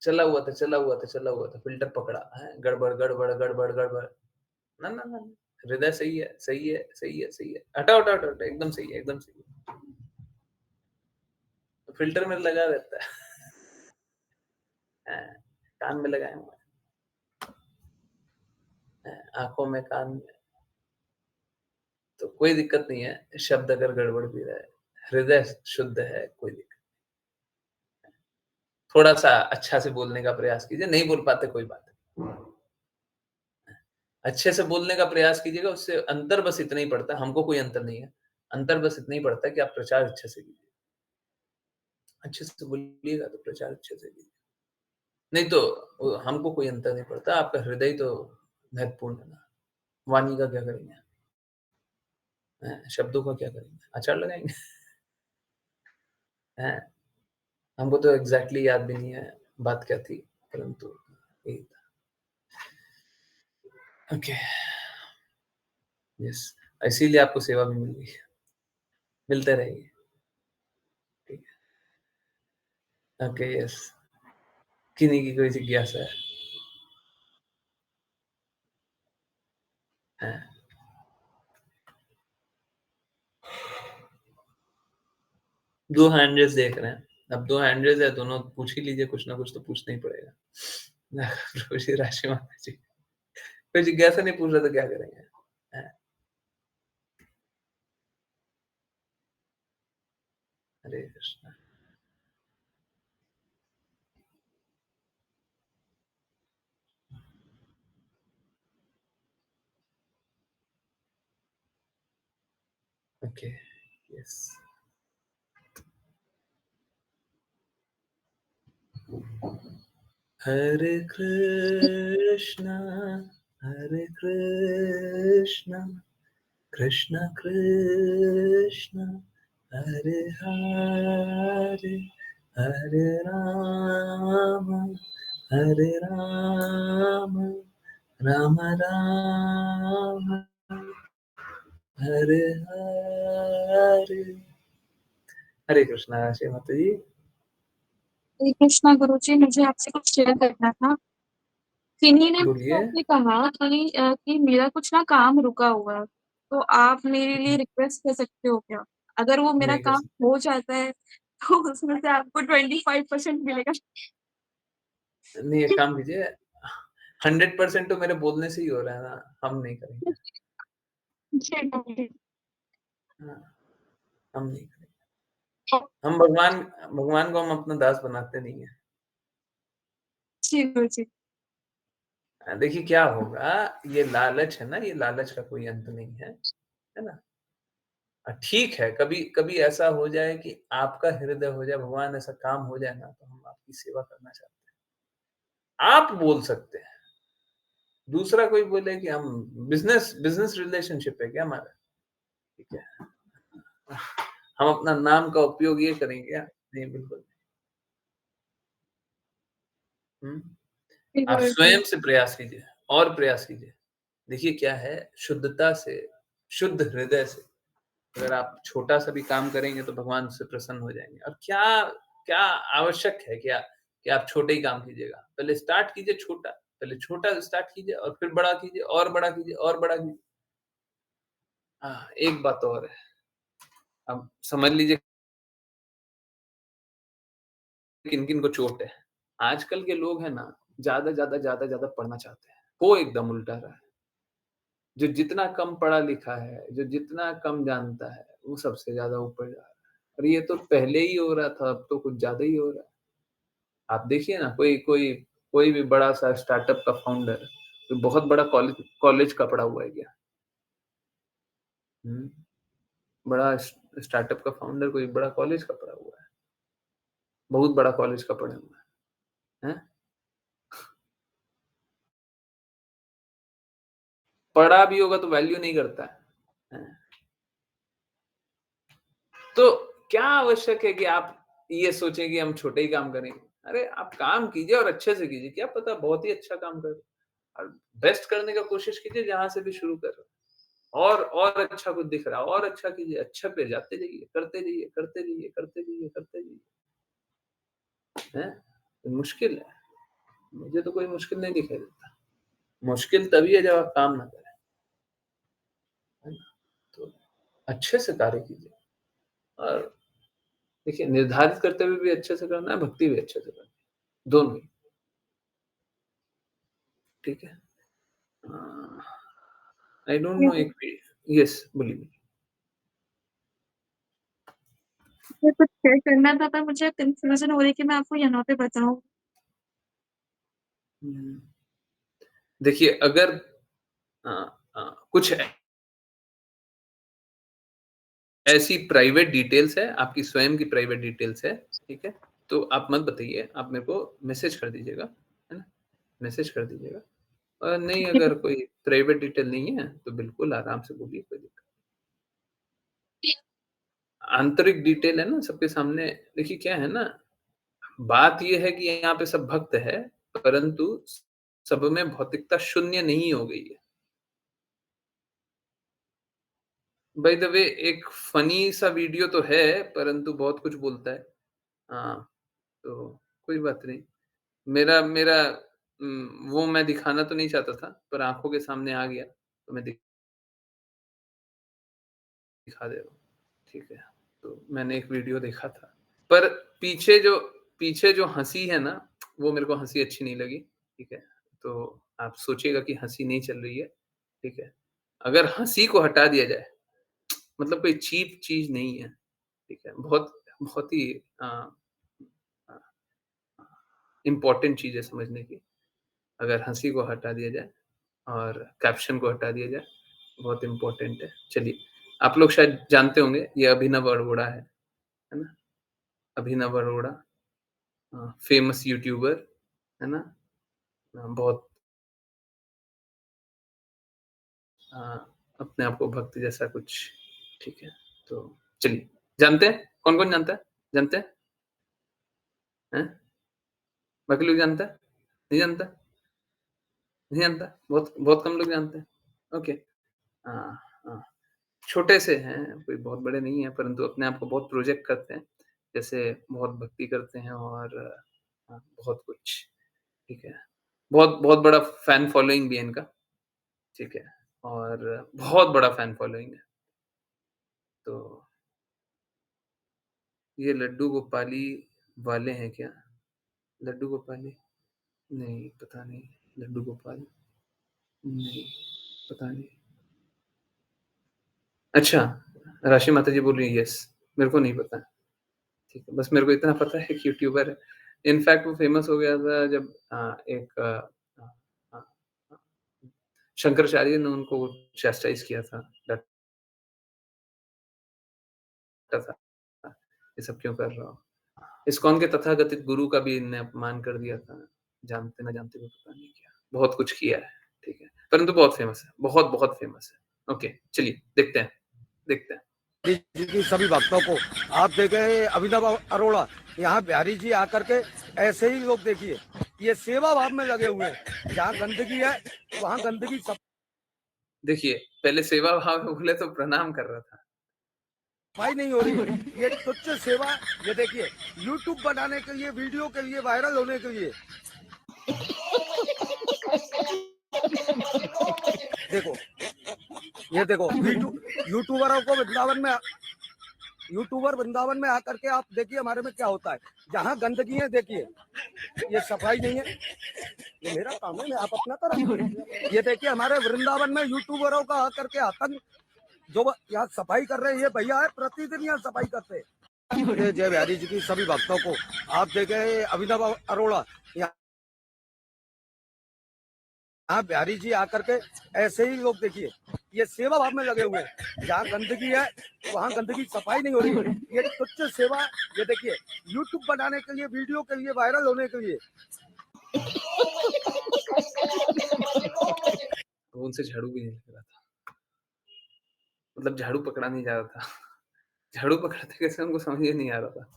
चला हुआ था फिल्टर पकड़ा है, गड़बड़ गड़बड़ गड़बड़ गड़बड़। ना ना ना हृदय सही है, सही है, सही है, सही है। हटाओ, हटाओ, हटाओ, एकदम सही है, एकदम सही है। तो फिल्टर में लगा रहता है। हाँ, कान में लगाए हुए हैं, आंखों में, कान में, तो कोई दिक्कत नहीं है। शब्द अगर गड़बड़ भी रहे, हृदय शुद्ध है, कोई दिक्कत। थोड़ा सा अच्छा से बोलने का प्रयास कीजिए, नहीं बोल पाते कोई बात नहीं, अच्छे से बोलने का प्रयास कीजिएगा। उससे अंतर बस इतना ही पड़ता है, हमको कोई अंतर नहीं है, अंतर बस इतना ही पड़ता है कि आप प्रचार अच्छे से कीजिए। अच्छे से बोलिएगा तो प्रचार अच्छे से कीजिए, नहीं तो हमको कोई अंतर नहीं पड़ता। आपका हृदय तो महत्वपूर्ण है ना। वाणी का क्या करेंगे, शब्दों का क्या करेंगे, अचार लगाएंगे। हैं, हमको तो एग्जैक्टली याद भी नहीं है बात क्या थी, परंतु यही था। ओके, यस, इसीलिए आपको सेवा भी मिल गई। मिलते रहेगी, ठीक है। ओके, यस, किन्हीं की कोई जिज्ञासा है? हैं? 2 हैंड रेज़ देख रहे हैं। अब 2 हैंड रेज़ है, दोनों पूछ ही लीजिए, कुछ ना कुछ तो पूछना ही पड़ेगा। प्रभु जी, राशि माता जी, कोई जिज्ञासा नहीं पूछ रहा तो क्या करेंगे? हैं? हरे कृष्णा। Okay, yes. हरे कृष्णा, कृष्ण कृष्ण, हरे हरे, हरे राम, हरे राम, राम राम, हरे हरे। हरे कृष्णा श्री माता जी। हरे कृष्णा गुरुजी, मुझे आपसे कुछ शेयर करना था। किन्हीं ने मुझे बोलिए। ऐसे कहा कि मेरा कुछ ना काम रुका हुआ है, तो आप मेरे लिए रिक्वेस्ट कर सकते हो क्या? अगर वो मेरा नहीं कर काम सकते। हो जाता है तो उसमें से आपको 25% मिलेगा। नहीं, एक काम कीजिए, 100% तो मेरे बोलने से ही हो रहा है ना, हम नहीं करेंगे। जी गुरुजी। हाँ, हम नहीं करेंगे। हम भगवान को हम अपना दास बनाते नहीं है। जी गुरुजी। देखिए क्या होगा, ये लालच है ना, ये लालच का कोई अंत नहीं है ना? ठीक है, कभी कभी ऐसा हो जाए कि आपका हृदय हो जाए, भगवान ऐसा काम हो जाए ना, तो हम आपकी सेवा करना चाहते हैं। आप बोल सकते हैं, दूसरा कोई बोले कि हम बिजनेस बिजनेस रिलेशनशिप है क्या हमारा, ठीक है, हम अपना नाम का उपयोग ये करेंगे क्या? नहीं, बिल्कुल नहीं। जी आप गुरुजी। स्वयं से प्रयास कीजिए और प्रयास कीजिए। देखिए क्या है, शुद्धता से, शुद्ध हृदय से अगर आप छोटा-सा भी काम करेंगे तो भगवान उससे प्रसन्न हो जाएँगे। और क्या क्या आवश्यक है क्या कि आप छोटे ही काम कीजिएगा? पहले स्टार्ट कीजिए छोटा, पहले छोटा स्टार्ट कीजिए और फिर बड़ा कीजिए और बड़ा कीजिए और बड़ा कीजिए। हाँ, एक बात और है, अब समझ लीजिए किन-किन को चोट है। आजकल के लोग हैं ना, ज़्यादा पढ़ना चाहते हैं। वो एकदम उल्टा रहा है। जो जितना कम पढ़ा-लिखा है, जो जितना कम जानता है, वो सबसे ज़्यादा ऊपर जा रहा है। और ये तो पहले ही हो रहा था, अब तो कुछ ज़्यादा ही हो रहा है। आप देखिए ना, कोई कोई कोई भी बड़ा-सा स्टार्टअप का फाउंडर, कोई बहुत बड़ा कॉलेज कॉलेज का पढ़ा हुआ है क्या? हुँ, बड़ा स्टार्टअप का फाउंडर कोई बड़ा कॉलेज का पढ़ा हुआ है, बहुत बड़ा कॉलेज का पढ़ा हुआ है, हैं? पढ़ा भी होगा तो वैल्यू नहीं करता है, हैं? तो क्या आवश्यक है कि आप ये सोचें कि हम छोटे ही काम करेंगे? अरे, आप काम कीजिए और अच्छे से कीजिए, क्या पता बहुत ही अच्छा काम कर, और बेस्ट करने का कोशिश कीजिए जहाँ से भी शुरू कर रहे हो। और अच्छा कुछ दिख रहा है, और अच्छा कीजिए, अच्छा पे जाते जाइए, करते जाइए, करते जाइए, करते जाइए, करते जाइए, हैं? मुश्किल है, मुझे तो कोई मुश्किल नहीं दिखाई देता। मुश्किल तभी है जब आप काम ना करें। अच्छे से कार्य कीजिए और देखिए निर्धारित करते हुए भी अच्छे से करना है, भक्ति भी अच्छे से करनी है, दोनों ही, ठीक है? आई डोंट नो एक यस बोलिए। मुझे कुछ शेयर करना था पर मुझे कन्फ्यूज़न हो रही है कि मैं आपको यहाँ पे बताऊँ। हुँ। देखिए अगर अ कुछ ऐसी प्राइवेट डिटेल्स है, आपकी स्वयं की प्राइवेट डिटेल्स है, ठीक है? तो आप मत बताइए, आप मेरे को मैसेज कर दीजिएगा, है ना? मैसेज कर दीजिएगा और नहीं ठीक है, अगर कोई प्राइवेट डिटेल नहीं है, तो बिल्कुल आराम से बोलिए, कोई दिक्कत आंतरिक डिटेल है ना सबके सामने देखिए क्या है ना, बात ये है कि यहाँ पे सब भक्त है, परंतु सब में भौतिकता शून्य नहीं हो गई है। बाय द वे एक फ़नी सा वीडियो तो है, परंतु बहुत कुछ बोलता है। हाँ, तो कोई बात नहीं। मेरा मेरा वो मैं दिखाना तो नहीं चाहता था, पर आँखों के सामने आ गया, तो मैं दिखा दे रहा हूँ, ठीक है। तो मैंने एक वीडियो देखा था, पर पीछे जो हँसी है ना, वो मेरे को हँसी अच्छी नहीं लगी, ठीक है। तो आप सोचिएगा कि हँसी नहीं चल रही है, ठीक है। अगर हँसी को हटा दिया जाए, मतलब कोई चीप चीज़ नहीं है, ठीक है। बहुत बहुत ही अ अ, इम्पोर्टेंट चीज़ है समझने की। अगर हँसी को हटा दिया जाए और कैप्शन को हटा दिया जाए, बहुत इम्पोर्टेंट है। चलिए, आप लोग शायद जानते होंगे, ये अभिनव अरोड़ा है ना? अभिनव अरोड़ा फ़ेमस यूट्यूबर, है ना? बहुत अ, अपने आप को भक्त जैसा कुछ, ठीक है? तो चलिए, जानते हैं? कौन-कौन जानता है? जानते हैं? हैं? बाकी लोग जानता है? नहीं जानता? नहीं जानता? बहुत बहुत कम लोग जानते हैं। ओके। हाँ, हाँ। छोटे से हैं, कोई बहुत बड़े नहीं हैं, परंतु अपने आप को बहुत प्रोजेक्ट करते हैं। जैसे बहुत भक्ति करते हैं और बहुत कुछ, ठीक है। बहुत बहुत बड़ा फैन फॉलोइंग भी है इनका, ठीक है। और बहुत बड़ा फैन फॉलोइंग है। तो ये लड्डू गोपाली वाले हैं क्या? लड्डू गोपाली? नहीं, पता नहीं। लड्डू गोपाल? नहीं, पता नहीं। अच्छा, राशि माता जी बोल रही हैं यस, मेरे को नहीं पता। ठीक है, बस मेरे को इतना पता है कि यूट्यूबर है। इनफैक्ट वो फ़ेमस हो गया था जब एक अ, अ, शंकराचार्य ने उनको चैस्टाइज़ किया था, डाँटा था, ये सब क्यों कर रहे हो? इस्कॉन के तथाकथित गुरु का भी इनने अपमान कर दिया था, जानते ना जानते हुए पता नहीं क्या। बहुत कुछ किया है, ठीक है, परंतु बहुत फ़ेमस है, बहुत-बहुत फ़ेमस है। ओके, चलिए देखते हैं, देखते हैं। जी की सभी भक्तों को आप देखे अभिनव अरोड़ा यहाँ बिहारी जी आकर के ऐसे ही लोग देखिए ये सेवा भाव में लगे हुए हैं। जहाँ गंदगी है वहाँ गंदगी देखिए, पहले सेवा भाव में बोले तो प्रणाम कर रहा था। सफाई नहीं हो रही। ये तुच्छ सेवा ये देखिए यूट्यूब बनाने के लिए वीडियो के लिए वायरल होने के लिए देखो ये देखो यूट्यूबरों को वृंदावन में आकर के आप देखिए हमारे में क्या होता है। जहाँ गंदगी है देखिए ये सफाई नहीं है। ये मेरा काम है, मैं आप अपना तरफ। ये देखिए हमारे वृंदावन में यूट्यूबरों का आकर के आतंक जो यहाँ सफाई कर रहे हैं, ये भैया है प्रतिदिन यहाँ सफाई करते हैं। जय बिहारी जी की सभी भक्तों को आप देखे अभिनव अरोड़ा यहाँ बिहारी जी आकर के ऐसे ही लोग देखिए ये सेवा भाव में लगे हुए हैं। जहाँ गंदगी है वहाँ गंदगी सफाई नहीं हो रही। ये तुच्छ सेवा ये देखिए यूट्यूब बनाने के लिए वीडियो के लिए वायरल होने के लिए उनसे झाड़ू भी नहीं लग रहा था, मतलब झाड़ू पकड़ा नहीं जा रहा था। झाड़ू पकड़ते कैसे उनको समझ ही नहीं आ रहा था।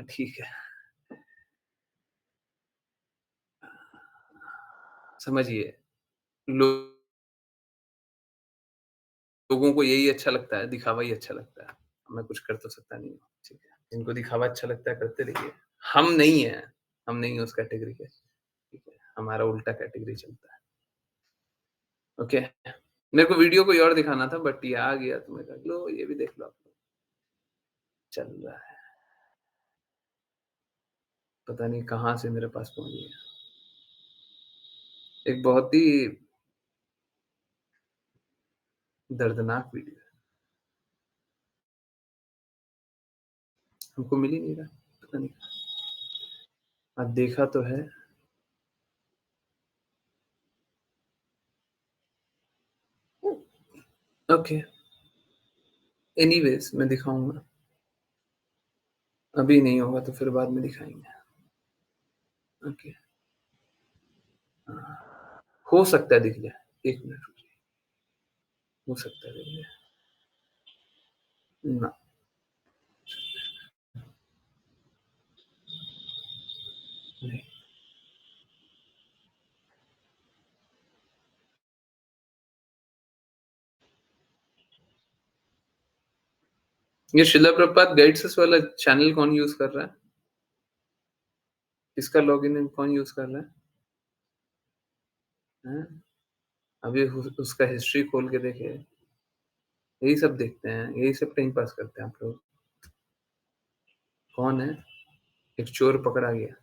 ठीक है, समझिए, लोगों को यही अच्छा लगता है, दिखावा ही अच्छा लगता है। मैं कुछ कर तो सकता नहीं हूँ, ठीक है। जिनको दिखावा अच्छा लगता है करते रहिए। हम नहीं हैं, हम नहीं हैं उस कैटेगरी के, ठीक है। हमारा उल्टा कैटेगरी चलता है। ओके, मेरे को वीडियो कोई और दिखाना था बट ये आ गया तो मैं कहा लो ये भी देख लो आप लोग। चल रहा है। पता नहीं कहाँ से मेरे पास पहुँच गया। एक बहुत ही दर्दनाक वीडियो है। हमको मिल ही नहीं रहा, पता नहीं। अब देखा तो है। ओके, एनीवेज मैं दिखाऊंगा। अभी नहीं होगा तो फिर बाद में दिखाएंगे। ओके, हो सकता है दिख जाए। 1 मिनट रुकिए, हो सकता है दिख जाए ना। नहीं, ये शिला प्रपात गाइड्स वाला चैनल कौन यूज कर रहा है? इसका लॉगिन कौन यूज कर रहा है? हैं? अभी उसका हिस्ट्री खोल के देखे। यही सब देखते हैं, यही सब टाइम पास करते हैं आप लोग। कौन है? एक चोर पकड़ा गया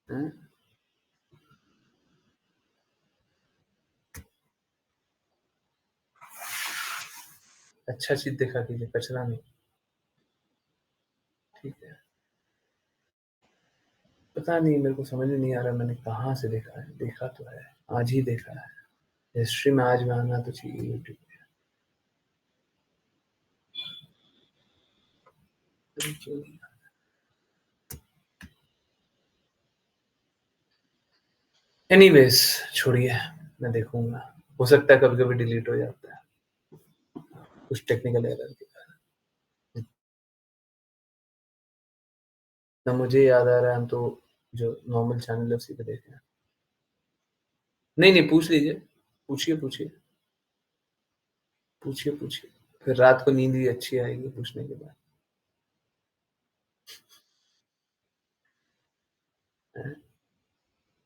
है? अच्छा चीज देखा कीजिए, कचरा नहीं। ठीक है, पता नहीं, मेरे को समझ में नहीं आ रहा मैंने कहाँ से देखा है। देखा तो है, आज ही देखा है। हिस्ट्री में आज में आना तो चाहिए यूट्यूब पे। क्यों नहीं? एनीवेज छोड़िए, मैं देखूंगा। हो सकता है कभी कभी डिलीट हो जाता है कुछ टेक्निकल एरर के कारण। ना मुझे याद आ रहा है, हम तो जो नॉर्मल चैनल है उसी पे देखे हैं। नहीं नहीं, पूछ लीजिए, पूछिए पूछिए पूछिए पूछिए, फिर रात को नींद भी अच्छी आएगी पूछने के बाद। हैं?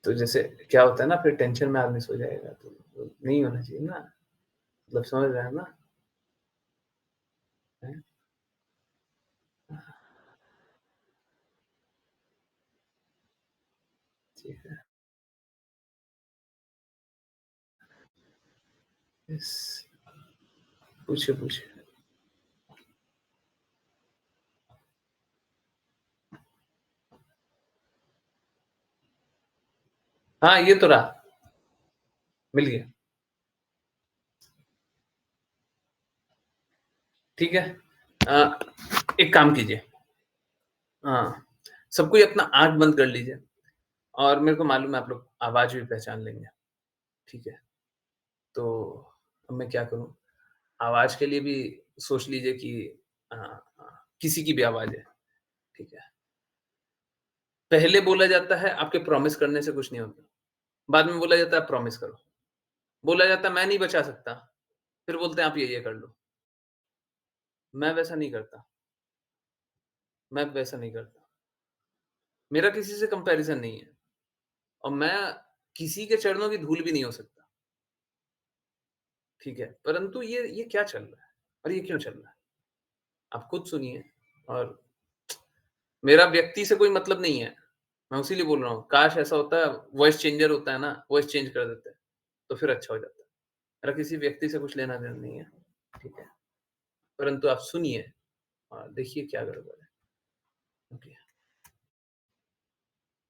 तो जैसे क्या होता है ना, फिर टेंशन में आदमी सो जाएगा, तो नहीं होना चाहिए ना। मतलब समझ रहे हैं ना? हैं? ठीक है, यस, पूछिए पूछिए। हाँ ये तो रहा, मिल गया। ठीक है, एक काम कीजिए, हाँ, सब कोई अपना आंख बंद कर लीजिए और मेरे को मालूम है आप लोग आवाज भी पहचान लेंगे। ठीक है, तो अब मैं क्या करूं? आवाज के लिए भी सोच लीजिए कि अ, किसी की भी आवाज है। ठीक है, पहले बोला जाता है आपके प्रॉमिस करने से कुछ नहीं होता, बाद में बोला जाता है आप प्रॉमिस करो, बोला जाता है मैं नहीं बचा सकता, फिर बोलते हैं आप ये कर लो। मैं वैसा नहीं करता, मैं वैसा नहीं करता। मेरा किसी से कंपैरिजन नहीं है और मैं किसी के चरणों की धूल भी नहीं हो सकता। ठीक है, परंतु ये क्या चल रहा है और ये क्यों चल रहा है? आप खुद सुनिए। और मेरा व्यक्ति से कोई मतलब नहीं है, मैं उसीलिए बोल रहा हूँ, काश ऐसा होता है, वॉइस चेंजर होता है ना, वॉइस चेंज कर देते हैं, तो फिर अच्छा हो जाता। मेरा किसी व्यक्ति से कुछ लेना-देना नहीं है, ठीक है? परंतु आप सुनिए और देखिए क्या गड़बड़ है। ओके,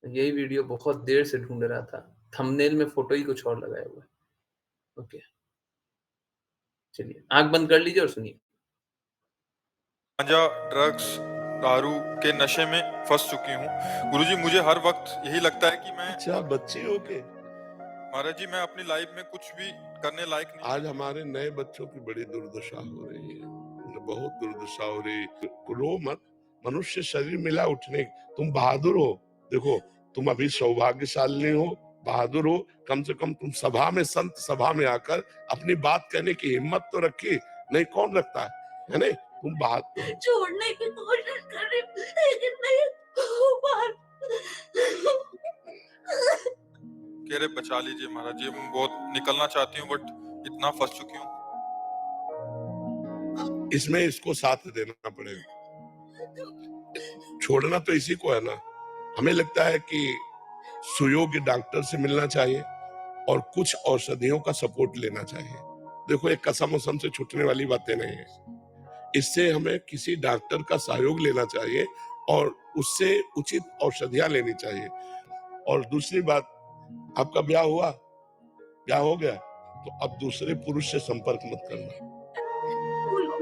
यही वीडियो बहुत देर से ढूँढ रहा था, थंबनेल में फ़ोटो ही कुछ और लगाया हुआ है। ओके, चलिए आँख बंद कर लीजिए और सुनिए। गांजा, ड्रग्स, दारू के नशे में फंस चुकी हूँ। गुरुजी मुझे हर वक्त यही लगता है कि मैं अच्छा बच्ची हो के महाराज जी मैं अपनी लाइफ में कुछ भी करने लायक नहीं। आज हमारे नए बच्चों की बड़ी दुर्दशा हो रही है, बहुत दुर्दशा हो रही है। रो मत, मनुष्य शरीर मिला उठने। तुम बहादुर हो, देखो तुम अभी सौभाग्यशाली हो, बहादुर हो। कम से कम तुम सभा में, संत सभा में आकर अपनी बात कहने की हिम्मत तो रखी, नहीं कौन रखता है नहीं? तुम बहादुर छोड़ने की कोशिश करी लेकिन नहीं हो पा कह मेरे बचा लीजिए महाराज, ये मैं बहुत निकलना चाहती हूँ बट इतना फंस चुकी हूँ। इसमें इसको साथ देना पड़ेगा, छोड़ना तो इसी को है ना। हमें लगता है कि सुयोग्य डॉक्टर से मिलना चाहिए और कुछ औषधियों का सपोर्ट लेना चाहिए। देखो, एक कसम उसम से छूटने वाली बातें नहीं है। इससे हमें किसी डॉक्टर का सहयोग लेना चाहिए और उससे उचित औषधियां लेनी चाहिए। और दूसरी बात, आपका ब्याह हुआ, ब्याह हो गया, तो अब दूसरे पुरुष से संपर्क मत करना।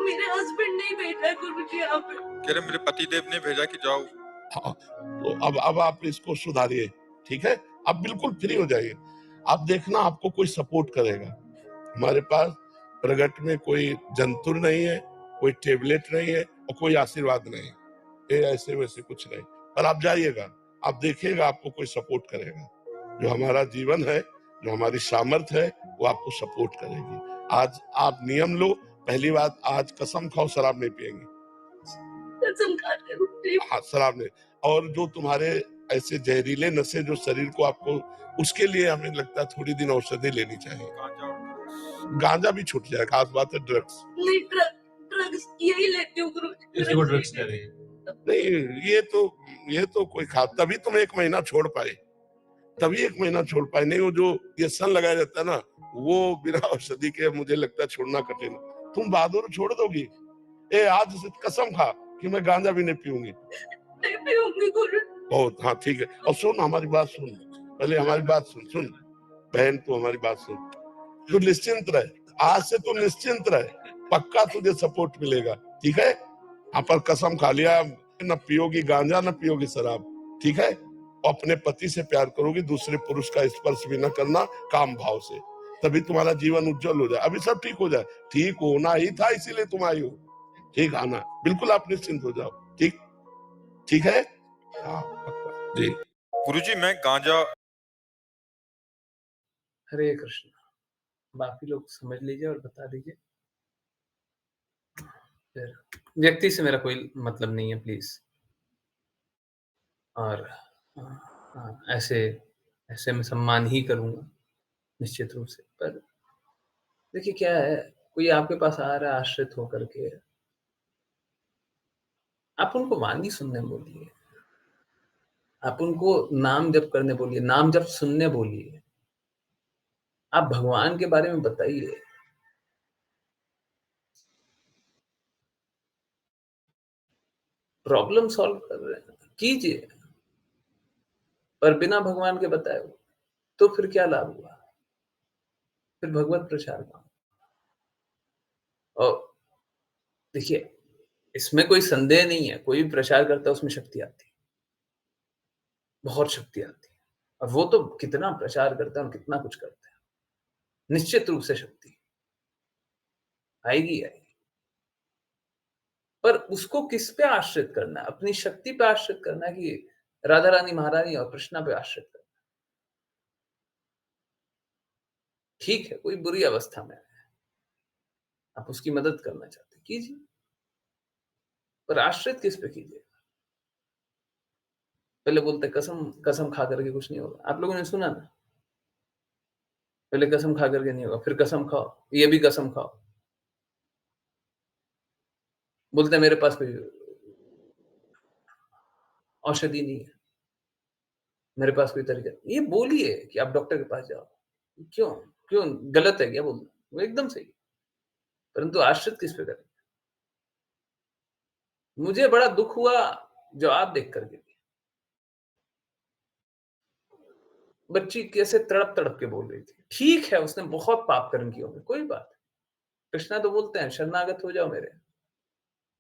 मेरे हस्बैंड ने भेजा गुरुजी आप। कह रहे मेरे पतिदेव ने भेजा कि जाओ। हाँ, तो अब आप इसको सुधारिए, ठीक है? आप बिल्कुल फ्री हो जाइए। आप देखना, आपको कोई सपोर्ट करेगा। हमारे पास प्रगट में कोई जंतुर नहीं है, कोई टेबलेट नहीं है और कोई आशीर्वाद नहीं, ये ऐसे वैसे कुछ नहीं। पर आप जाइएगा, आप देखिएगा, आपको कोई सपोर्ट करेगा। जो हमारा जीवन है, जो हमारी सामर्थ्य है, वो आपको सपोर्ट करेगी। आज आप नियम लो। पहली बात, आज कसम खाओ, शराब नहीं पिएंगे। कसम खाते गुरुजी। हाँ, शराब नहीं। और जो तुम्हारे ऐसे जहरीले नशे जो शरीर को आपको, उसके लिए हमें लगता है थोड़ी दिन औषधि लेनी चाहिए। गांजा भी छूट जाए, खास बात है ड्रग्स नहीं, ड्रग्स यही लेती हूँ गुरुजी। इसको ड्रग्स कह रहे हैं। नहीं, ये तो कोई तभी तुम 1 महीना छोड़ पाए, तभी 1 महीना छोड़ पाए। नहीं, वो जो ये सन लगाया जाता है ना, वो बिना औषधि के मुझे लगता है छोड़ना कठिन। तुम बहादुर छोड़ दोगी? आज से कसम खा कि मैं गांजा भी नहीं पीऊंगी। नहीं पीऊंगी गुरुजी। बहुत, हाँ ठीक है। और सुन, हमारी बात सुन, पहले हमारी बात सुन बहन, तू हमारी बात सुन। तू निश्चिंत रहे, आज से तू निश्चिंत रहे, पक्का तुझे सपोर्ट मिलेगा, ठीक है? यहाँ पर कसम खा लिया, न पियोगी गांजा, न पियोगी शराब, ठीक है? अपने पति से प्यार करोगी, दूसरे पुरुष का स्पर्श भी न करना, काम भाव से, तभी तुम्हारा जीवन उज्जवल हो जाए। अभी सब ठीक हो जाए, ठीक होना ही था, इसीलिए तुम आई हो। ठीक आना, बिल्कुल आप निश्चिंत हो जाओ, ठीक है? हाँ, पक्का जी। गुरुजी मैं गांजा। हरे कृष्ण। बाकी लोग समझ लीजिए और बता दीजिए। फिर व्यक्ति से मेरा कोई मतलब नहीं है, प्लीज। और ऐसे मैं सम्मान ही करूंगा निश्चित रूप से। पर देखिए क्या है, कोई आपके पास आ रहा है आश्रित होकर के, आप उनको वाणी सुनने बोलिए, आप उनको नाम जप करने बोलिए, नाम जप सुनने बोलिए, आप भगवान के बारे में बताइए। प्रॉब्लम सॉल्व कर रहे हैं, कीजिए, पर बिना भगवान के बताए तो फिर क्या लाभ हुआ? फिर भगवत प्रचार का। और देखिए, इसमें कोई संदेह नहीं है, कोई भी प्रचार करता है उसमें शक्ति आती है, बहुत शक्ति आती है। और वो तो कितना प्रचार करता है और कितना कुछ करता है, निश्चित रूप से शक्ति आएगी। पर उसको किस पे आश्रित करना है? अपनी शक्ति पे आश्रित करना है कि राधा रानी महारानी और कृष्णा पे आश्रित करना? ठीक है, कोई बुरी अवस्था में है, आप उसकी मदद करना चाहते हैं, कीजिए, पर आश्रित किस पे कीजिए? पहले बोलते कसम खा करके कुछ नहीं होगा। आप लोगों ने सुना ना, पहले कसम खा करके नहीं होगा, फिर कसम खाओ, ये भी कसम खाओ। बोलते मेरे पास कोई औषधि नहीं है, मेरे पास कोई तरीका। ये बोलिए कि आप डॉक्टर के पास जाओ। क्यों क्यों गलत है क्या बोलना? वो एकदम सही, परंतु आश्रित किस पे करें? मुझे बड़ा दुख हुआ जवाब देख करके, बच्ची कैसे तड़प तड़प के बोल रही थी। ठीक है, उसने बहुत पाप कर्म किए होंगे, कोई बात। कृष्णा तो बोलते हैं शरणागत हो जाओ मेरे,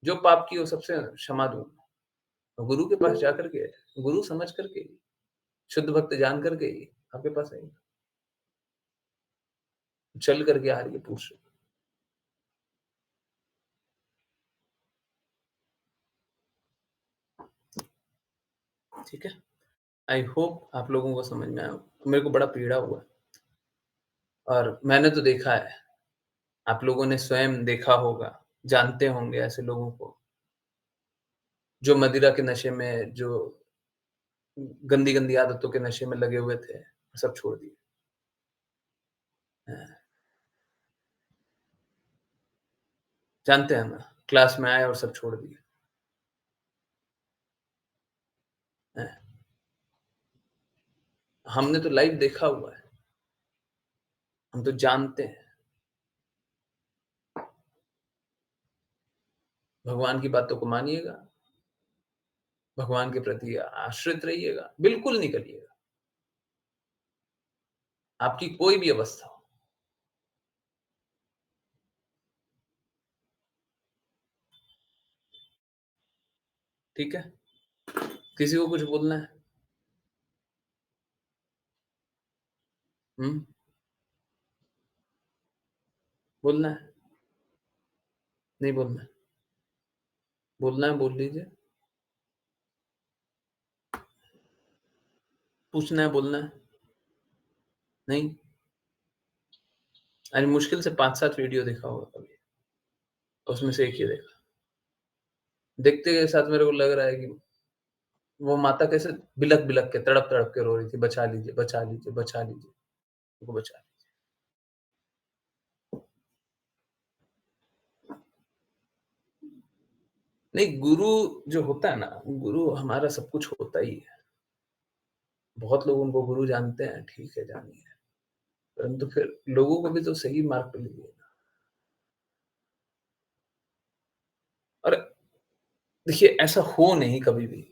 जो पाप किए हो सबसे क्षमा दूंगा। गुरु के पास जाकर के, गुरु समझ करके, शुद्ध भक्त जान करके ही आपके पास आएंगे, चल करके आ रही है पूछ रही। ठीक है, आई होप आप लोगों को समझ में आया। मेरे को बड़ा पीड़ा हुआ और मैंने तो देखा है, आप लोगों ने स्वयं देखा होगा, जानते होंगे ऐसे लोगों को जो मदिरा के नशे में, जो गंदी गंदी आदतों के नशे में लगे हुए थे, सब छोड़ दिए। जानते हैं ना, क्लास में आए और सब छोड़ दिए। हमने तो लाइव देखा हुआ है, हम तो जानते हैं। भगवान की बातों को मानिएगा, भगवान के प्रति आश्रित रहिएगा, बिल्कुल निकलिएगा, आपकी कोई भी अवस्था हो। ठीक है, किसी को कुछ बोलना है? बोलना है? नहीं बोलना है? बोलना है बोल लीजिए। पूछना है, बोलना है? नहीं? अरे मुश्किल से 5-7 वीडियो देखा होगा कभी, उसमें से एक ही देखा। देखते के साथ मेरे को लग रहा है कि वो माता कैसे बिलक बिलक के, तड़प तड़प के रो रही थी, बचा लीजिए, बचा लीजिए, बचा लीजिए, उनको बचा लीजिए। नहीं, गुरु जो होता है ना, गुरु हमारा सब कुछ होता ही है। बहुत लोग उनको गुरु जानते हैं, ठीक है, जानिए, परंतु फिर लोगों को भी तो सही मार्ग पे लीजिए ना। और देखिए, ऐसा हो नहीं कभी भी।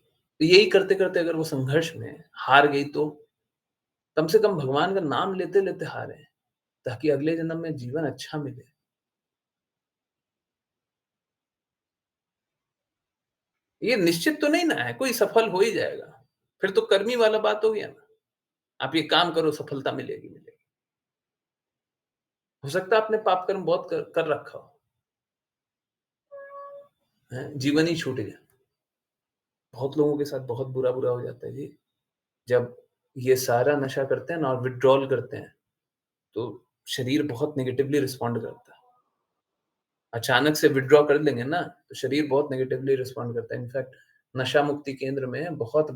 तो यही करते करते अगर वो संघर्ष में हार गई, तो कम से कम भगवान का नाम लेते लेते हारे, ताकि अगले जन्म में जीवन अच्छा मिले। ये निश्चित तो नहीं ना है कोई सफल हो ही जाएगा, फिर तो कर्मी वाला बात हो गया ना। आप ये काम करो, सफलता मिलेगी मिलेगी। हो सकता है आपने पाप कर्म बहुत कर रखा हो, जीवन ही छूट गया। बहुत लोगों के साथ बहुत बुरा बुरा हो जाता है जी। जब ये सारा नशा करते हैं ना और विड्रॉल करते हैं, तो शरीर बहुत नेगेटिवली रिस्पॉन्ड करता है। अचानक से विड्रॉ कर लेंगे ना, तो शरीर बहुत नेगेटिवली रिस्पॉन्ड करता है। इनफैक्ट नशा मुक्ति केंद्र में बहुत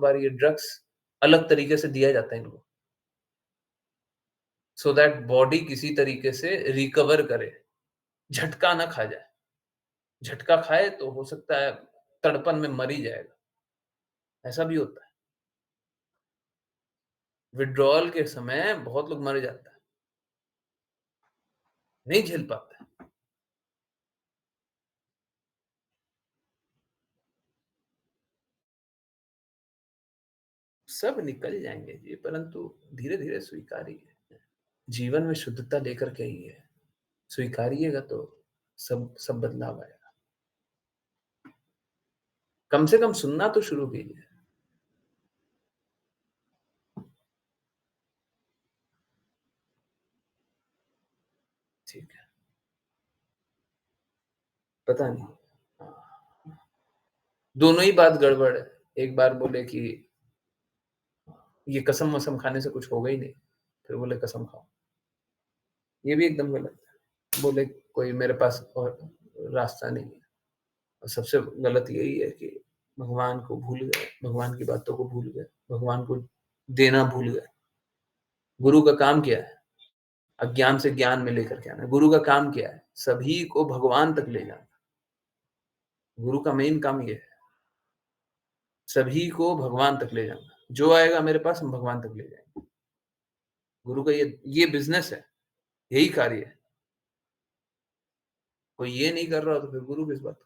बार ये ड्रग्स अलग तरीके से दिया जाता है इनको, सो दैट बॉडी किसी तरीके से रिकवर करे, झटका ना खा जाए। झटका खाए तो हो सकता है तड़पन में मर ही जाएगा, ऐसा भी होता है। विड्रॉल के समय बहुत लोग मर जाता है, नहीं झेल पाता है। सब निकल जाएंगे जी, परंतु धीरे धीरे स्वीकारिए। जीवन में शुद्धता लेकर के ही है, स्वीकारिएगा तो सब बदलाव आएगा। कम से कम सुनना तो शुरू कीजिए। ठीक है, पता नहीं, दोनों ही बात गड़बड़ है। एक बार बोले कि ये कसम वसम खाने से कुछ होगा ही नहीं, फिर बोले कसम खाओ, ये भी एकदम गलत है। बोले कोई मेरे पास और रास्ता नहीं है। और सबसे गलत यही है कि भगवान को भूल गए, भगवान की बातों को भूल गए, भगवान को देना भूल गए। गुरु का काम क्या है? अज्ञान से ज्ञान में लेकर के आना। गुरु का काम क्या है? सभी को भगवान तक ले जाना। गुरु का मेन काम ये है, सभी को भगवान तक ले जाना। जो आएगा मेरे पास, हम भगवान तक ले जाएंगे। गुरु का ये बिजनेस है, यही कार्य है। कोई ये नहीं कर रहा तो फिर गुरु किस बात का?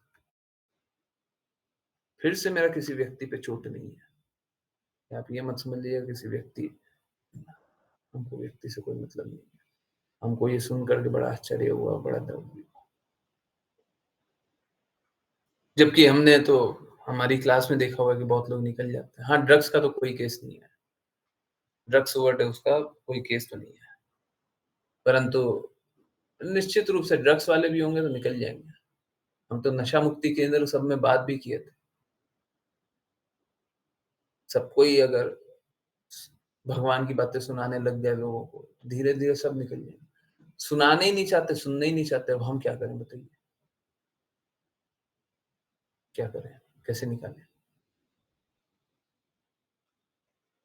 फिर से मेरा किसी व्यक्ति पे चोट नहीं है, आप ये मत समझ लीजिए किसी व्यक्ति, हमको व्यक्ति से कोई मतलब नहीं है। हमको ये सुनकर के बड़ा आश्चर्य हुआ, बड़ा दर्द हुआ, जबकि हमने तो हमारी क्लास में देखा हुआ कि बहुत लोग निकल जाते हैं। हाँ, ड्रग्स का तो कोई केस नहीं है, ड्रग्स ओवरडोज का कोई केस तो नहीं है, परंतु निश्चित रूप से ड्रग्स वाले भी होंगे तो निकल जाएंगे। हम तो नशा मुक्ति केंद्र सब में बात भी किए थे। सबको ही अगर भगवान की बातें सुनाने लग गए लोगों को, धीरे धीरे सब निकल जाएंगे। सुनाने ही नहीं चाहते, सुनने ही नहीं चाहते, अब हम क्या करें बताइए? क्या करें, कैसे निकालें?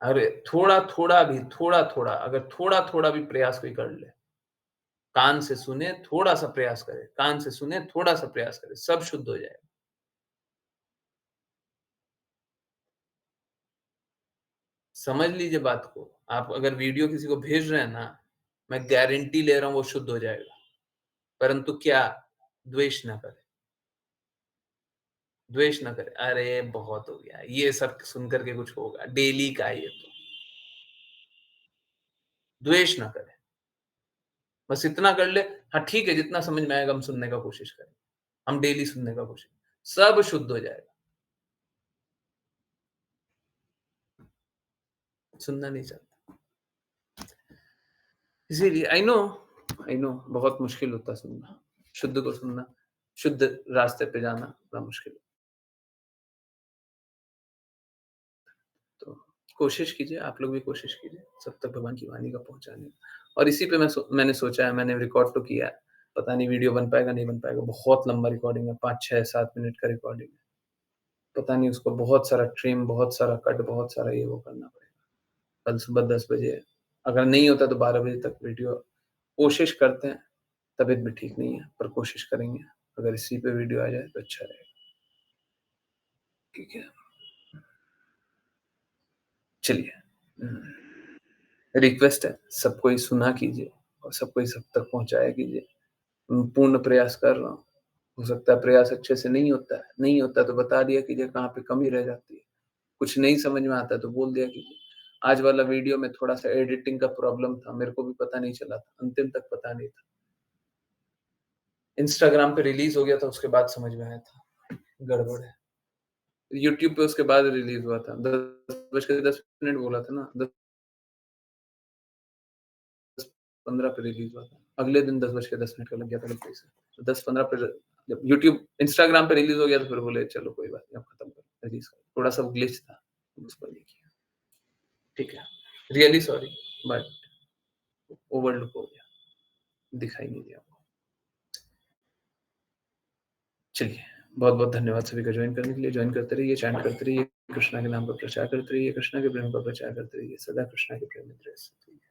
अरे थोड़ा थोड़ा अगर थोड़ा थोड़ा भी प्रयास कोई कर ले, कान से सुने थोड़ा सा प्रयास करे, कान से सुने थोड़ा सा प्रयास करे, सब शुद्ध हो जाएगा। समझ लीजिए बात को। आप अगर वीडियो किसी को भेज रहे हैं ना, मैं गारंटी ले रहा हूं वो शुद्ध हो जाएगा, परंतु क्या? द्वेष ना करे, द्वेष ना करे। अरे बहुत हो गया, ये सब सुन करके कुछ होगा, डेली का है ये तो। द्वेष ना करे, बस इतना कर ले, हाँ ठीक है, जितना समझ में आएगा हम सुनने का कोशिश करें, हम डेली सुनने का कोशिश, सब शुद्ध हो जाएगा। सुनना नहीं चाहता, इसीलिए आई नो बहुत मुश्किल होता है सुनना, शुद्ध को सुनना, शुद्ध रास्ते पे जाना बड़ा मुश्किल है। तो कोशिश कीजिए, आप लोग भी कोशिश कीजिए सब तक भगवान की वाणी का पहुंचाने का। और इसी पे मैंने सोचा है, मैंने रिकॉर्ड तो किया है, पता नहीं वीडियो बन पाएगा नहीं बन पाएगा, बहुत लंबा रिकॉर्डिंग है, 5 6 7 मिनट का रिकॉर्डिंग है, पता नहीं उसको बहुत सारा ट्रिम, बहुत सारा कट, बहुत सारा ये वो करना पड़ेगा। कल सुबह 10 बजे, अगर नहीं होता तो 12 बजे तक वीडियो कोशिश करते हैं। तबीयत भी ठीक नहीं है पर कोशिश करेंगे, अगर इसी पे वीडियो आ जाए तो अच्छा रहेगा। ठीक है, चलिए, रिक्वेस्ट है सबको ही सुना कीजिए और सबको ही सब तक पहुंचाया कीजिए। पूर्ण प्रयास कर रहा हूँ, हो सकता है प्रयास अच्छे से नहीं होता है, नहीं होता तो बता दिया कीजिए कहाँ पे कमी रह जाती है, कुछ नहीं समझ में आता तो बोल दिया कीजिए। आज वाला वीडियो में थोड़ा सा एडिटिंग का प्रॉब्लम था, मेरे को भी पता नहीं चला था, अंतिम तक पता नहीं था, इंस्टाग्राम पे रिलीज हो गया था, उसके बाद समझ में आया था गड़बड़ है। यूट्यूब पे उसके बाद रिलीज हुआ था, 10:10 बोला था ना, 10:15 पे रिलीज हुआ था, अगले दिन 10:10 का लग गया था गलती से, तो 10:15 पे जब यूट्यूब इंस्टाग्राम पे रिलीज हो गया तो फिर बोले चलो कोई बात नहीं, अब खत्म कर रिलीज कर, थोड़ा सा ग्लिच था उसको नहीं किया। ठीक है, रियली सॉरी, बट ओवरलुक हो गया, दिखाई नहीं दिया। चलिए, बहुत बहुत धन्यवाद सभी का ज्वाइन करने के लिए। ज्वाइन करते रहिए, चैंट करते रहिए, कृष्णा के नाम का प्रचार करते रहिए, कृष्णा के प्रेम का प्रचार करते रहिए, सदा कृष्णा के प्रेम में रहिए।